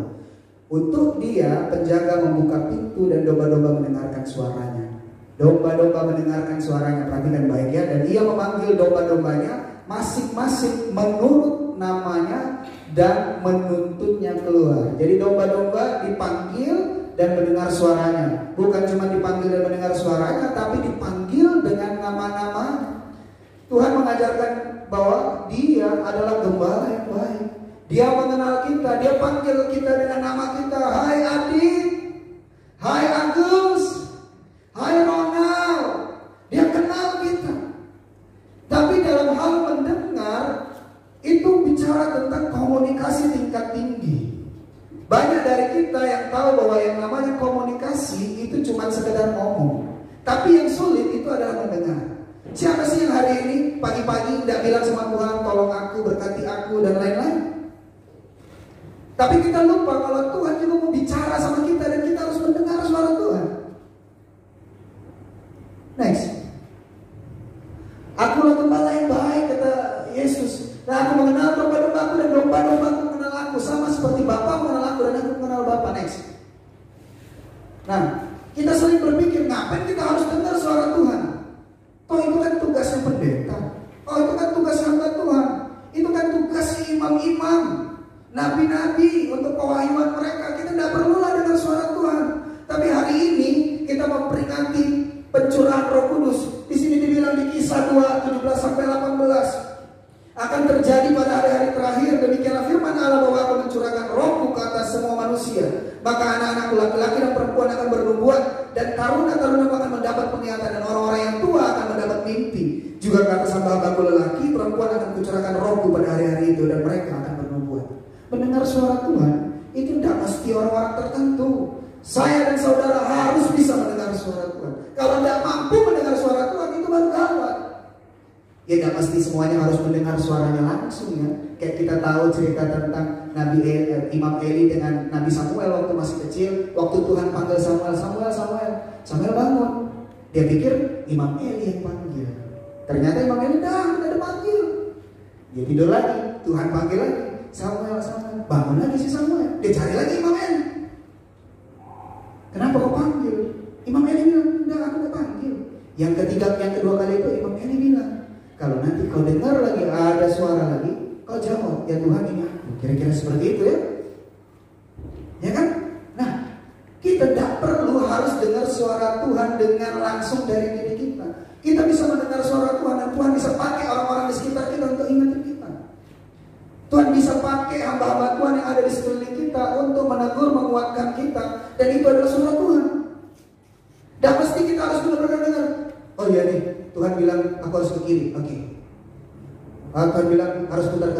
Untuk dia, penjaga membuka pintu dan domba-domba mendengarkan suaranya. Domba-domba mendengarkan suaranya, perhatikan baik ya. Dan ia memanggil domba-dombanya masing-masing menurut namanya dan menuntutnya keluar. Jadi domba-domba dipanggil dan mendengar suaranya. Bukan cuma dipanggil dan mendengar suaranya, tapi dipanggil dengan nama-nama. Tuhan mengajarkan bahwa dia adalah gembala yang baik. Dia mengenal kita, dia panggil kita dengan nama kita. Hai adik, Hai Agus, hai Ronald. Dia kenal kita. Tapi dalam hal mendengar, itu bicara tentang komunikasi tingkat tinggi. Banyak dari kita yang tahu bahwa yang namanya komunikasi itu cuma sekedar ngomong. Tapi yang sulit itu adalah mendengar. Siapa sih yang hari ini pagi-pagi tidak bilang sama Tuhan, tolong aku, berkati aku, dan lain-lain. Tapi kita lupa kalau Tuhan juga mau bicara sama kita dan kita harus mendengar suara Tuhan. Next. Akulah gembala yang baik, kata Yesus. Nah, aku mengenal domba-dombaku dan domba-dombaku mengenal aku, sama seperti Bapa mengenal aku dan aku mengenal Bapa. Next. Nah, kita sering berpikir, ngapain kita harus dengar suara Tuhan? Toh itu kan tugasnya pendeta. Oh itu kan tugas hamba Tuhan. Itu kan tugas imam-imam, nabi-nabi untuk pewahyuan mereka. Kita tidak perlulah dengar suara Tuhan. Tapi hari ini kita memperingati pencurahan Roh Kudus. Di sini dibilang di Kisah 2:17-18 akan terjadi pada hari-hari terakhir. Demikianlah firman Allah bahwa aku mencurahkan Rohku ke atas semua manusia. Maka anak-anakku laki-laki dan perempuan akan bernubuat, dan taruna-taruna akan mendapat penglihatan, dan orang-orang yang tua akan mendapat mimpi. Juga ke atas hamba-hambaku lelaki, perempuan akan kucurahkan Rohku pada hari-hari itu, dan mereka akan bernubuat. Mendengar suara Tuhan itu tidak mesti orang-orang tertentu. Saya dan saudara harus bisa mendengar suara Tuhan. Kalau tidak mampu mendengar suara Tuhan, itu baru gawat. Ya tidak mesti semuanya harus mendengar suaranya langsung ya. Kayak kita tahu cerita tentang Imam Eli dengan Nabi Samuel waktu masih kecil. Waktu Tuhan panggil Samuel bangun. Dia pikir Imam Eli yang panggil. Ternyata Imam Eli tidak ada panggil. Dia tidur lagi, Tuhan panggil lagi, Samuel. Bangun lagi si Samuel. Dia cari lagi Imam Eli. Kenapa kau panggil? Imam Eli bilang, enggak, aku udah panggil. Yang kedua kali itu Imam Eli bilang, kalau nanti kau dengar lagi ada suara lagi, kau jawab, ya Tuhan ini aku. Kira-kira seperti itu ya. Ya kan? Nah, kita tidak perlu harus dengar suara Tuhan dengan langsung dari diri kita. Kita bisa mendengar suara Tuhan dan Tuhan bisa pakai orang-orang di sekitar kita untuk ingatin kita. Tuhan bisa pakai hamba-hamba Tuhan yang ada di sekeliling kita untuk menegur, menguatkan kita. Dan itu adalah suara Tuhan. Dan mesti kita harus benar-benar dengar. Oh iya nih, Tuhan bilang aku harus ke kiri. Oke. Tuhan bilang harus putar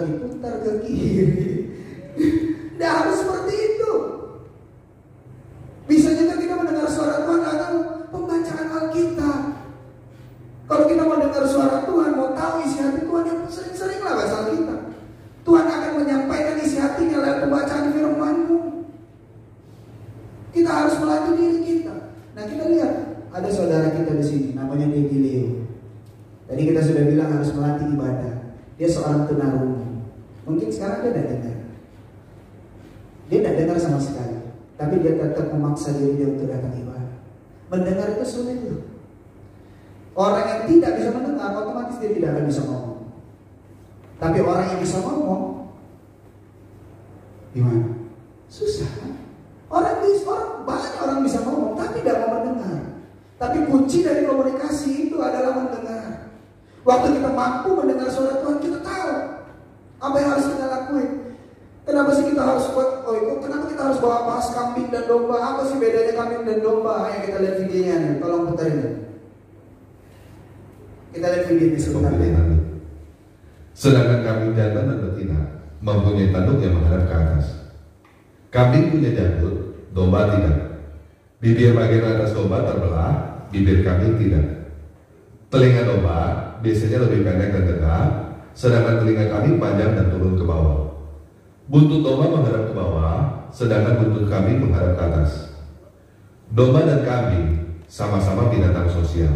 ke kiri. Tidak harus seperti itu. Bisa juga kita mendengar suara Tuhan atau pembacaan Alkitab. Kalau kita mau dengar suara Tuhan, mau tahu isi hati Tuhan, yang sering-seringlah baca Alkitab. Tuhan akan menyampaikan isi hatinya lewat pembacaan firman-Mu. Kita harus melatih diri kita. Nah kita lihat, ada saudara kita di sini, namanya Dedi Leo. Tadi kita sudah bilang harus melatih ibadah. Dia seorang tunarungu. Mungkin sekarang dia tidak dengar. Dia tidak dengar sama sekali. Tapi dia tetap memaksa diri dia untuk datang ibadah. Mendengar itu sulit loh. Orang yang tidak bisa mendengar, otomatis dia tidak akan bisa ngomong. Tapi orang yang bisa ngomong, gimana? Susah kan? Banyak orang bisa ngomong, tapi tidak mau mendengar. Tapi kunci dari komunikasi itu adalah mendengar. Waktu kita mampu mendengar suara Tuhan, kita tahu apa yang harus kita lakuin. Kenapa sih kita harus kenapa kita harus bahas kambing dan domba? Apa sih bedanya kambing dan domba? Ayo kita lihat videonya nih, tolong puterin. Kita lihat video ini sebentar.
Sedangkan kambing jantan dan betina mempunyai tanduk yang menghadap ke atas. Kambing punya janggut, domba tidak. Bibir bagian atas domba terbelah, bibir kambing tidak. Telinga domba biasanya lebih pendek dan tegak, sedangkan telinga kambing panjang dan turun ke bawah. Buntut domba menghadap ke bawah, sedangkan buntut kambing menghadap ke atas. Domba dan kambing sama-sama binatang sosial.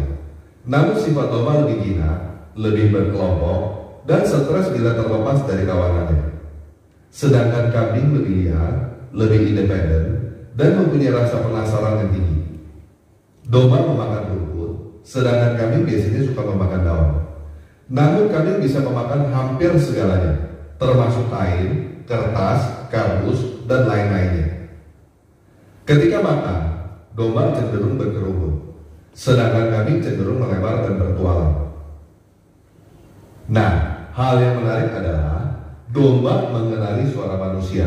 Namun sifat domba lebih jinak, lebih berkelompok, dan stres bila terlepas dari kawanannya. Sedangkan kambing lebih liar, lebih independen, dan mempunyai rasa penasaran yang tinggi. Domba memakan rumput, sedangkan kambing biasanya suka memakan daun. Namun kambing bisa memakan hampir segalanya, termasuk kain, kertas, kardus, dan lain-lainnya. Ketika makan, domba cenderung berkerumun, sedangkan kambing cenderung melebar dan bertualang. Nah, hal yang menarik adalah domba mengenali suara manusia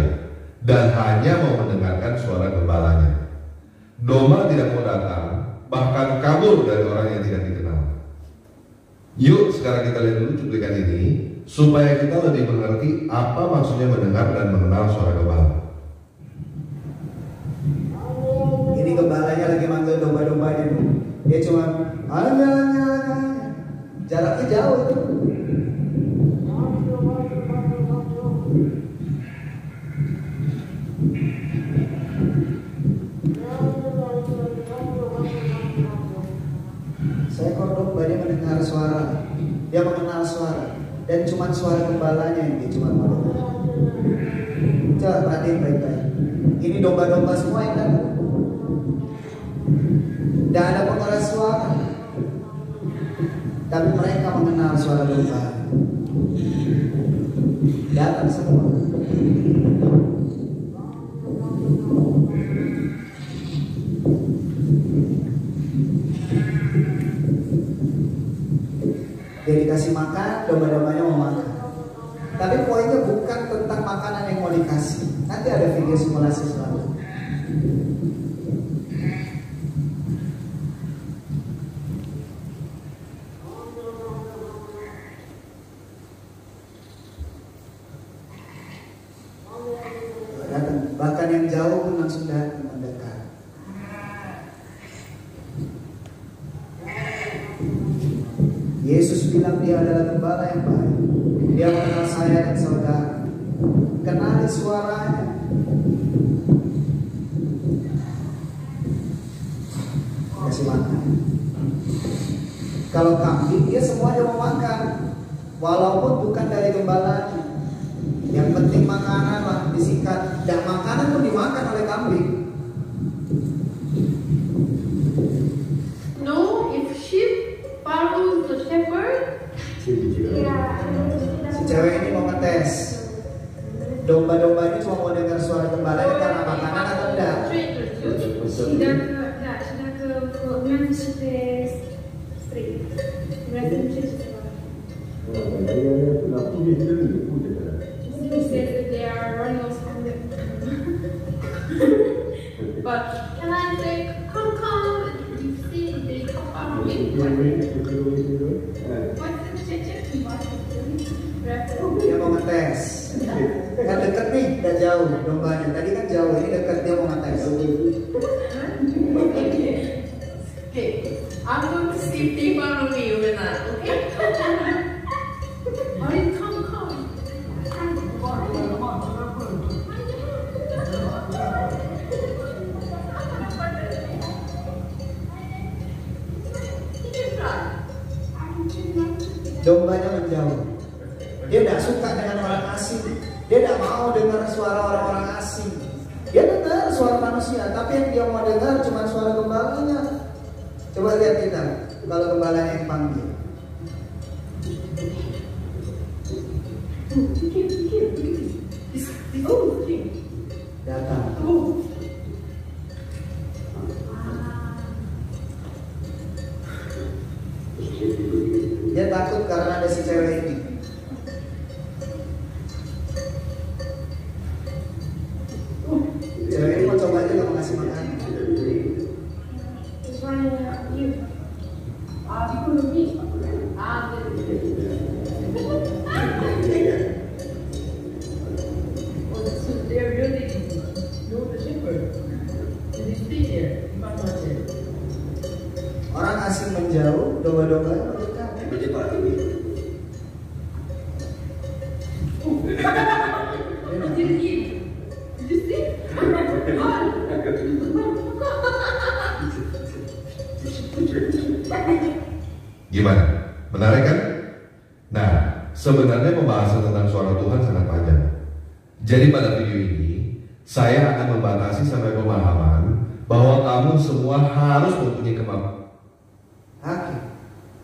dan hanya mau mendengarkan suara gembalanya. Domba tidak mau datang, bahkan kabur dari orang yang tidak dikenal. Yuk sekarang kita lihat dulu cuplikan ini, supaya kita lebih mengerti apa maksudnya mendengar dan mengenal suara gembala.
Ini gembalanya lagi manggil domba-dombanya. Dia cuma jaraknya jauh itu. Seekor domba dia mendengar suara, dia mengenal suara, dan cuma suara gembalanya yang dia cuma mau dengar. Coba perhatiin baik-baik. Ini domba-domba semua yang datang. Tidak ada pengeras suara, tapi mereka mengenal suara domba. Datang semua. Dia dikasih makan, domba-dombanya mau makan. Tapi poinnya bukan tentang makanan yang mau dikasih. Nanti ada video simulasi selalu. Datang, bahkan yang jauh pun langsung datang mendekat. Yesus bilang dia adalah gembala yang baik. Dia mengenal saya dan saudara. Kenali suaranya. Kasih makan. Kalau kambing dia semuanya mau makan, walaupun bukan dari gembalanya. Yang penting makanan lah disikat. Dan makanan pun dimakan oleh kambing.
No, if sheep follows the shepherd,
Si cewek ini mau ngetes. Domba-domba ini cuma mau dengar suara gembala ini karena makanan atau enggak?
But can I say, come, you see, they come out with
Dia mau ngetes. Kan deket nih, udah jauh dombanya. Tadi kan jauh, ini deket, dia mau ngetes.
Hey, I'm going to see if follow me or not, okay? Alright, come.
Dombanya menjauh. Dia tidak suka dengan orang asing. Dia tidak mau dengar suara orang-orang asing. Dia dengar suara manusia, tapi yang dia mau dengar cuma suara gembalanya. Coba lihat kita, kalau gembalanya yang panggil. Datang. Dia takut karena ada si cewek ini. Cewek ini mau coba aja gak mau ngasih makan. Orang asing menjauh, domba-dombanya mendekat.
Gimana? Menarik kan? Nah, sebenarnya pembahasan tentang suara Tuhan sangat panjang. Jadi pada video ini, saya akan membatasi sampai pemahaman bahwa kamu semua harus mempunyai kemampuan.
Oke.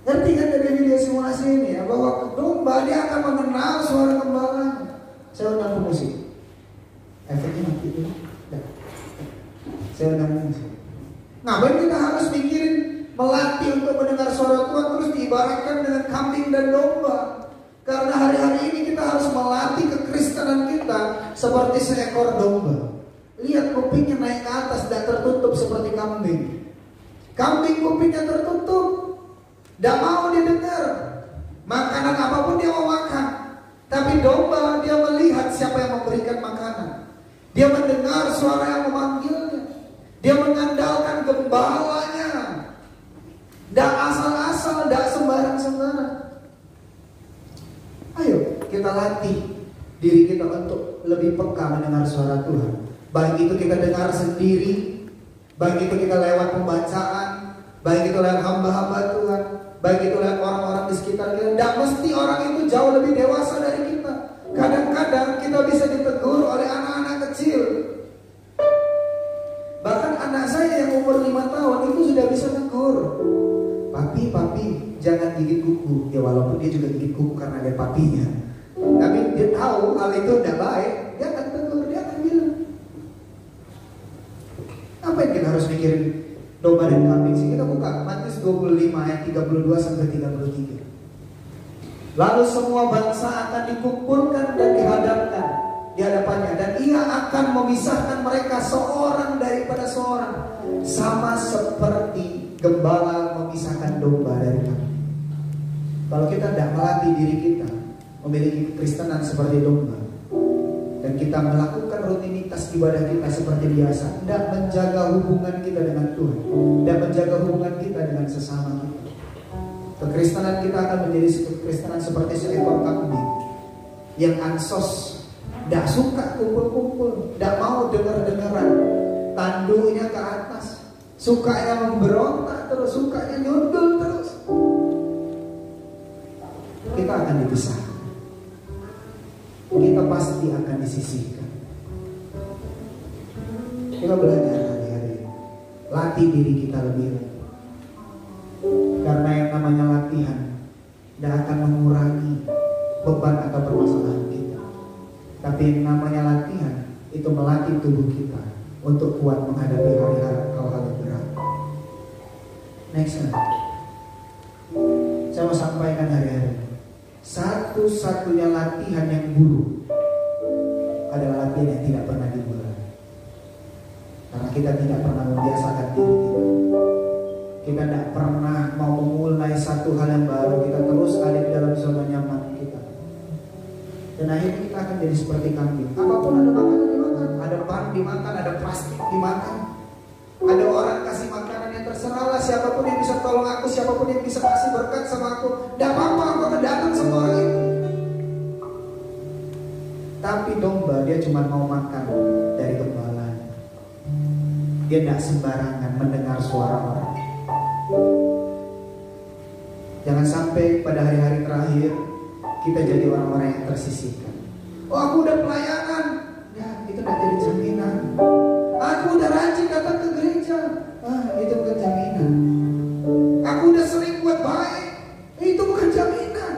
Ngerti kan dari video simulasi ini ya, bahwa domba dia akan mengenal suara gembalanya. Saya undang pemusik. Efeknya mati dulu. Saya undang pemusik. Ngapain kita harus mikirin melatih untuk mendengar suara Tuhan terus diibaratkan dengan kambing dan domba? Karena hari-hari ini kita harus melatih kekristenan kita seperti seekor domba. 5 lihat kupingnya naik ke atas, tidak tertutup seperti kambing. Kambing kupingnya tertutup, tidak mau dia dengar makanan apapun dia mau makan. Tapi domba dia melihat siapa yang memberikan makanan. Dia mendengar suara yang memanggilnya. Dia mengandalkan gembalanya. Tidak asal-asal, tidak sembarang-sembarang. Ayo kita latih diri kita untuk lebih peka mendengar suara Tuhan. Baik itu kita dengar sendiri, baik itu kita lewat pembacaan, baik itu lewat hamba-hamba Tuhan, baik itu lewat orang-orang di sekitar kita. Tidak mesti orang itu jauh lebih dewasa dari kita. Kadang-kadang kita bisa ditegur oleh anak-anak kecil. Bahkan anak saya yang umur 5 tahun itu sudah bisa tegur. Papi, jangan gigit kuku. Ya walaupun dia juga gigit kuku karena ada papinya, tapi dia tahu hal itu tidak baik. Dia akan tegur, dia akan bilang. Apa yang kita harus mikirin domba dan kambing sih? Kita buka Matius 25 ayat 32 sampai 33. Lalu semua bangsa akan dikumpulkan dan dihadapkan di hadapannya, dan ia akan memisahkan mereka seorang daripada seorang, sama seperti gembala memisahkan domba dari kambing. Kalau kita tidak melatih diri kita memiliki kekristenan seperti domba, dan kita melakukan rutinitas ibadah kita seperti biasa, tidak menjaga hubungan kita dengan Tuhan, tidak menjaga hubungan kita dengan sesama kita, kekristenan kita akan menjadi kekristenan seperti seekor kambing yang ansos, tidak suka kumpul-kumpul, tidak mau dengar-dengaran, tanduknya ke atas, sukanya memberontak terus, sukanya nyundul terus. Kita akan dipisahkan, kita pasti akan disisihkan. Kita belajar hari-hari, latih diri kita lebih lagi. Karena yang namanya latihan tidak akan mengurangi beban atau permasalahan kita, tapi yang namanya latihan itu melatih tubuh kita untuk kuat menghadapi hal-hal yang berat. Next slide. Saya mau sampaikan hari-hari, satu-satunya latihan yang buruk adalah latihan yang tidak pernah dimulai. Karena kita tidak pernah membiasakan diri kita. Kita tidak pernah mau memulai satu hal yang baru. Kita terus ada di dalam zona nyaman kita. Dan akhirnya kita akan jadi seperti kambing. Apapun ada makanan dimakan, ada pan dimakan, ada plastik dimakan, ada orang kasih makanan yang terserahlah, siapapun yang bisa tolong aku, siapapun yang bisa kasih berkat sama aku, tidak apa-apa, aku akan datang sama orang itu. Tapi domba dia cuma mau makan dari gembala. Dia tidak sembarangan mendengar suara orang. Jangan sampai pada hari-hari terakhir kita jadi orang-orang yang tersisihkan. Oh, aku udah pelayanan, ya itu tidak jadi jaminan. Aku udah rajin datang ke gereja, itu bukan jaminan. Aku udah sering buat baik, itu bukan jaminan.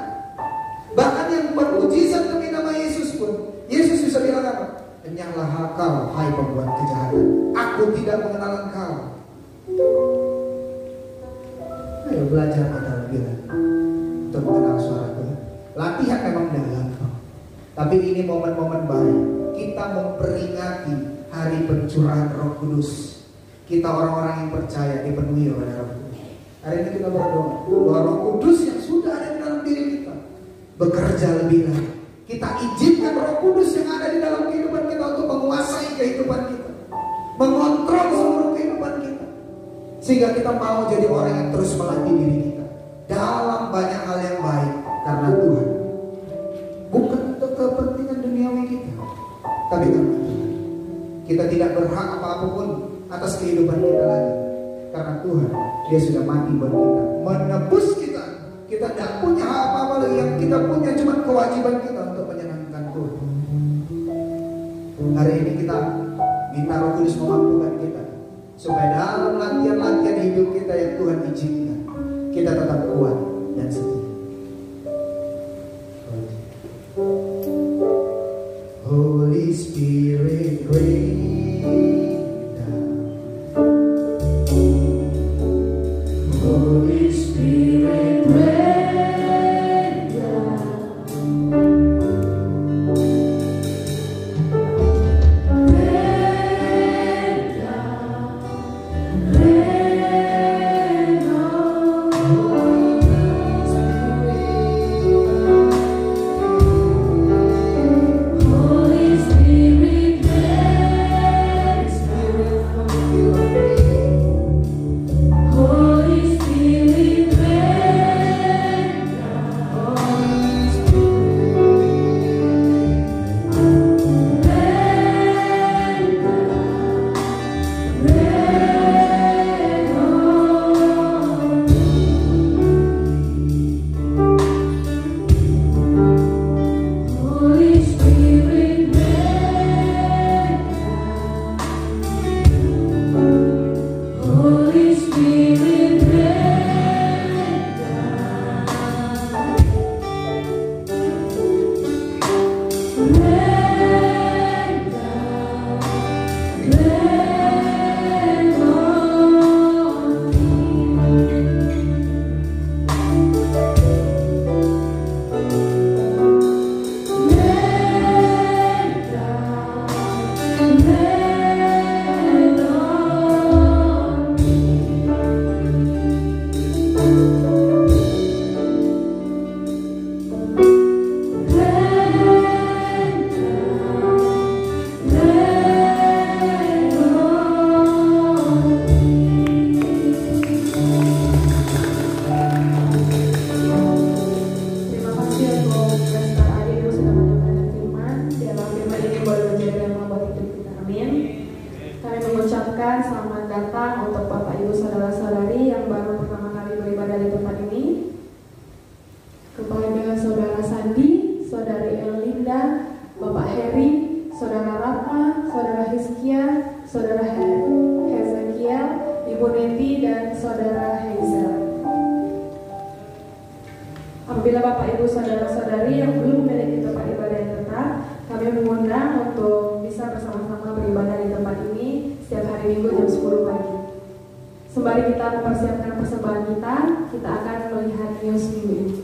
Bahkan yang membuat mujizat demi nama Yesus pun, Yesus bisa bilang apa? Kenyanglah kau, hai pembuat kejahatan, aku tidak mengenal engkau. Ayo belajar pada lebih lagi untuk mengenal suara Tuhan. Latihan memang tidak gampang, tapi ini momen-momen baik. Kita memperingati hari pencurahan Roh Kudus. Kita orang-orang yang percaya dipenuhi oleh Roh Kudus. Hari ini kita berdoa bahwa Roh Kudus yang sudah ada di dalam diri kita bekerja lebih lagi. Kita izinkan Roh Kudus yang ada di dalam kehidupan kita untuk menguasai kehidupan kita, mengontrol seluruh kehidupan kita, sehingga kita mau jadi orang yang terus melatih diri kita dalam banyak hal yang baik karena Tuhan. Bukan untuk kepentingan duniawi kita, tapi karena Tuhan. Kita tidak berhak apa-apapun atas kehidupan kita lagi, karena Tuhan, Dia sudah mati buat kita, menebus kita. Kita tidak punya hak apa-apa lagi. Yang kita punya cuma kewajiban kita untuk menyenangkan Tuhan. Hari ini kita minta Roh Kudus memampukan kita, supaya dalam latihan-latihan hidup kita yang Tuhan izinkan, kita tetap kuat dan setia. Holy Spirit, rain down. Holy Spirit, rain down. Rain
Apabila Bapak Ibu saudara-saudari yang belum memiliki tempat ibadah yang tetap, kami mengundang untuk bisa bersama-sama beribadah di tempat ini setiap hari Minggu jam 10 pagi. Sembari kita mempersiapkan persembahan kita akan melihat news minggu ini.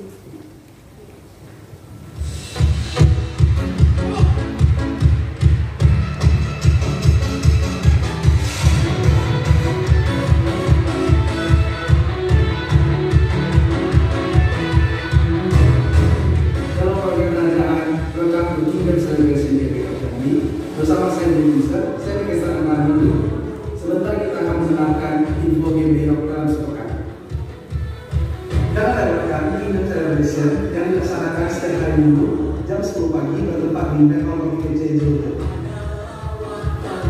Bersama saya Denisa, saya berkisah dengan dulu. Sebentar kita akan mendengarkan info GBI dalam sepekan. Dan lewatkan Kingdom Celebration yang dilaksanakan setiap hari Minggu jam 10 pagi bertempat di Teknologi KC Jogja.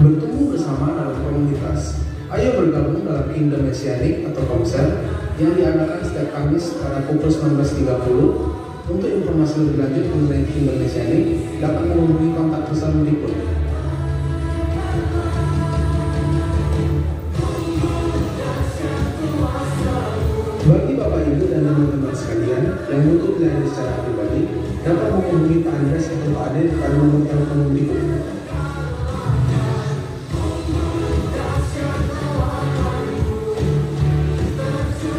Bertemu bersama dalam komunitas. Ayo bergabung dalam Kingdom Messianic atau konser yang diadakan setiap Kamis pada pukul 19.30. Untuk informasi lebih lanjut mengenai Kingdom Messianic dapat menghubungi kontak pesan berikut. Bagi Bapak Ibu dan teman-teman sekalian yang butuh pelayanan secara pribadi, dapat menghubungi Pak Andres atau Pak Ade pada nomor telepon berikut.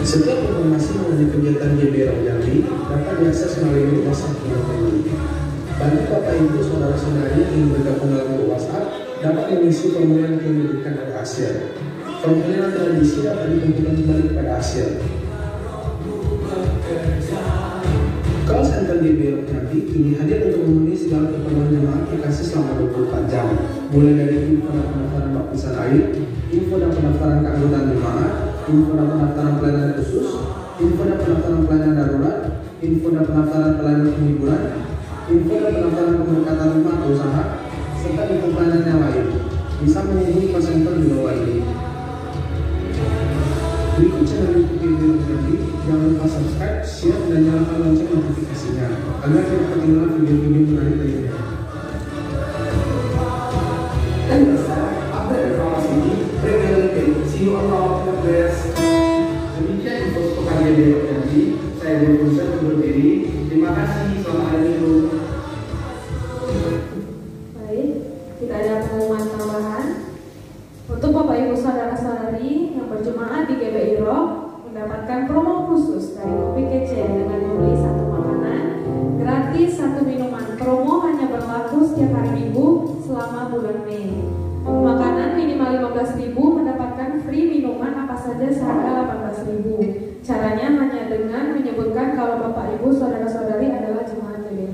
Setiap informasi mengenai kegiatan GBI Jambi dapat diakses melalui WhatsApp ini. Bagi Bapak Ibu saudara-saudari yang ingin bergabung dalam grup WhatsApp, dapat mengisi formulir yang diberikan oleh Asia. Formulir yang telah diisi dapat dikumpulkan kembali kepada Asia. Call Center GBI Jambi kini hadir untuk memenuhi segala keperluan jemaat aplikasi selama 24 jam, mulai dari info dan pendaftaran baptisan air, info dan pendaftaran keanggotaan jemaat, info dan pendaftaran pelayanan khusus, info dan pendaftaran pelayanan darurat, info dan pendaftaran pelayanan penghiburan, info dan pendaftaran pemberkatan rumah atau usaha, serta info pelayanan yang lain. Bisa menghubungi call center di bawah ini. Berikut channel YouTube GBI Jambi, jangan lupa subscribe, share, dan nyalakan lonceng notifikasinya agar tidak ketinggalan video-video menarik lainnya. Dan sekarang update informasi ini berkali-kali. See you all the best. Demikian info sepekan GBI Jambi. Saya Denisa undur diri. Terima kasih. Selamat hari Minggu.
Baik, kita ada pengumuman tambahan. Untuk Bapak Ibu saudara-saudari yang berjemaat di GBI Rock mendapatkan promo khusus dari Kopi Kece dengan membeli satu makanan gratis satu minuman. Promo hanya berlaku setiap hari Minggu selama bulan Mei. Makanan minimal 15.000 mendapatkan free minuman apa saja seharga 18.000. Caranya hanya dengan menyebutkan kalau Bapak Ibu saudara-saudari adalah jemaat GBI.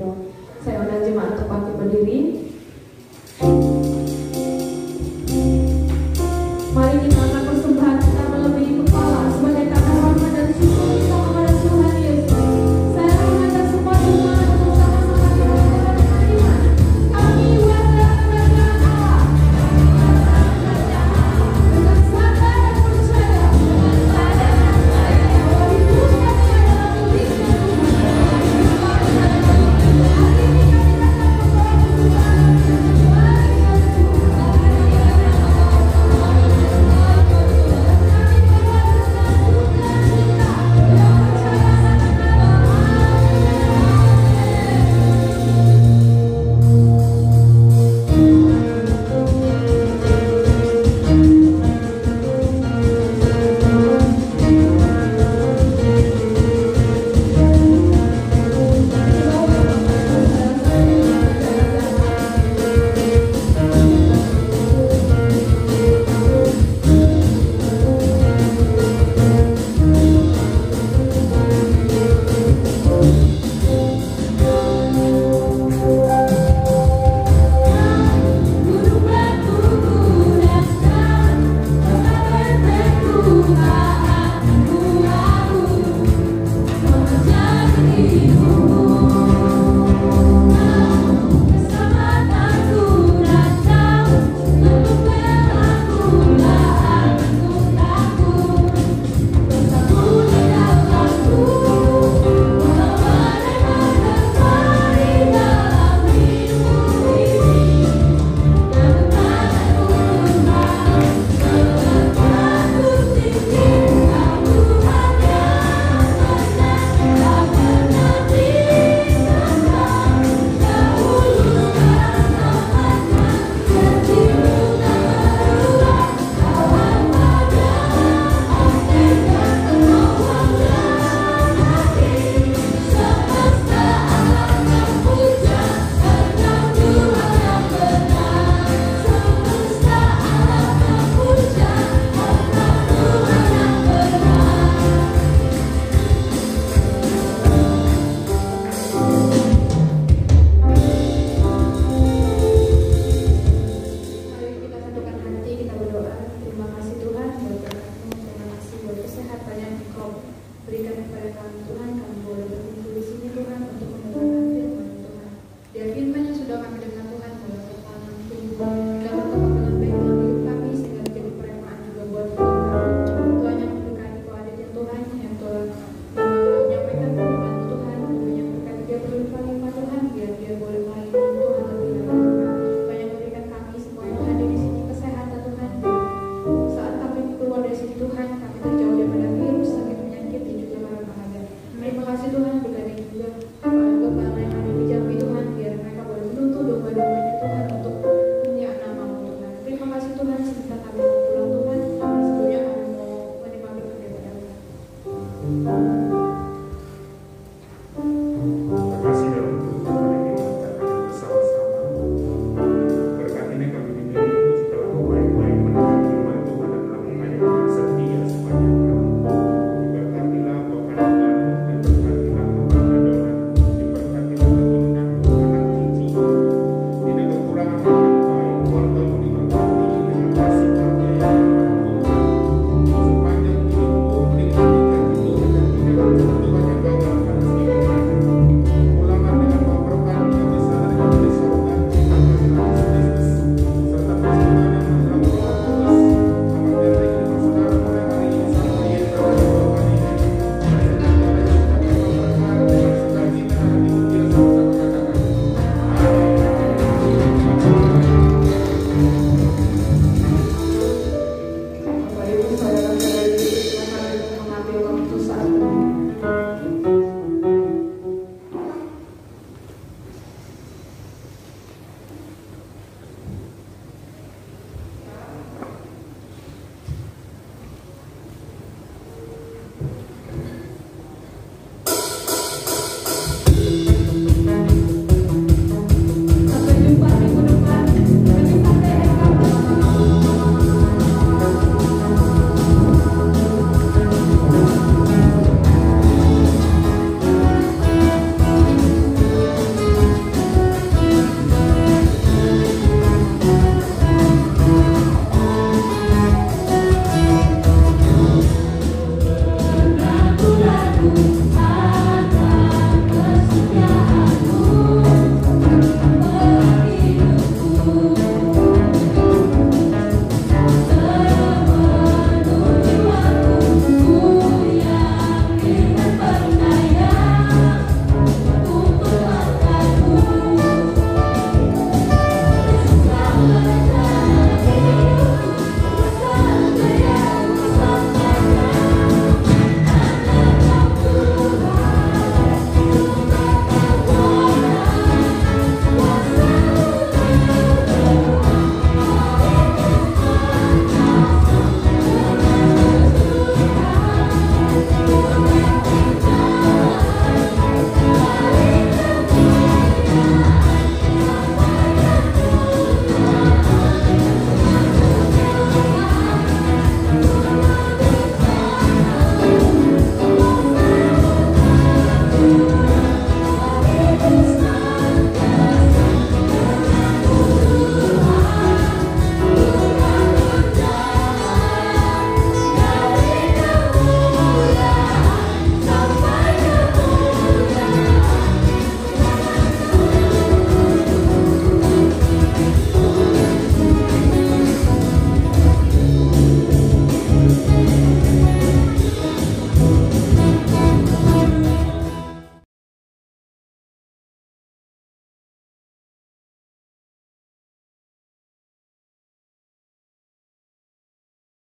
Tuhan cerita kami.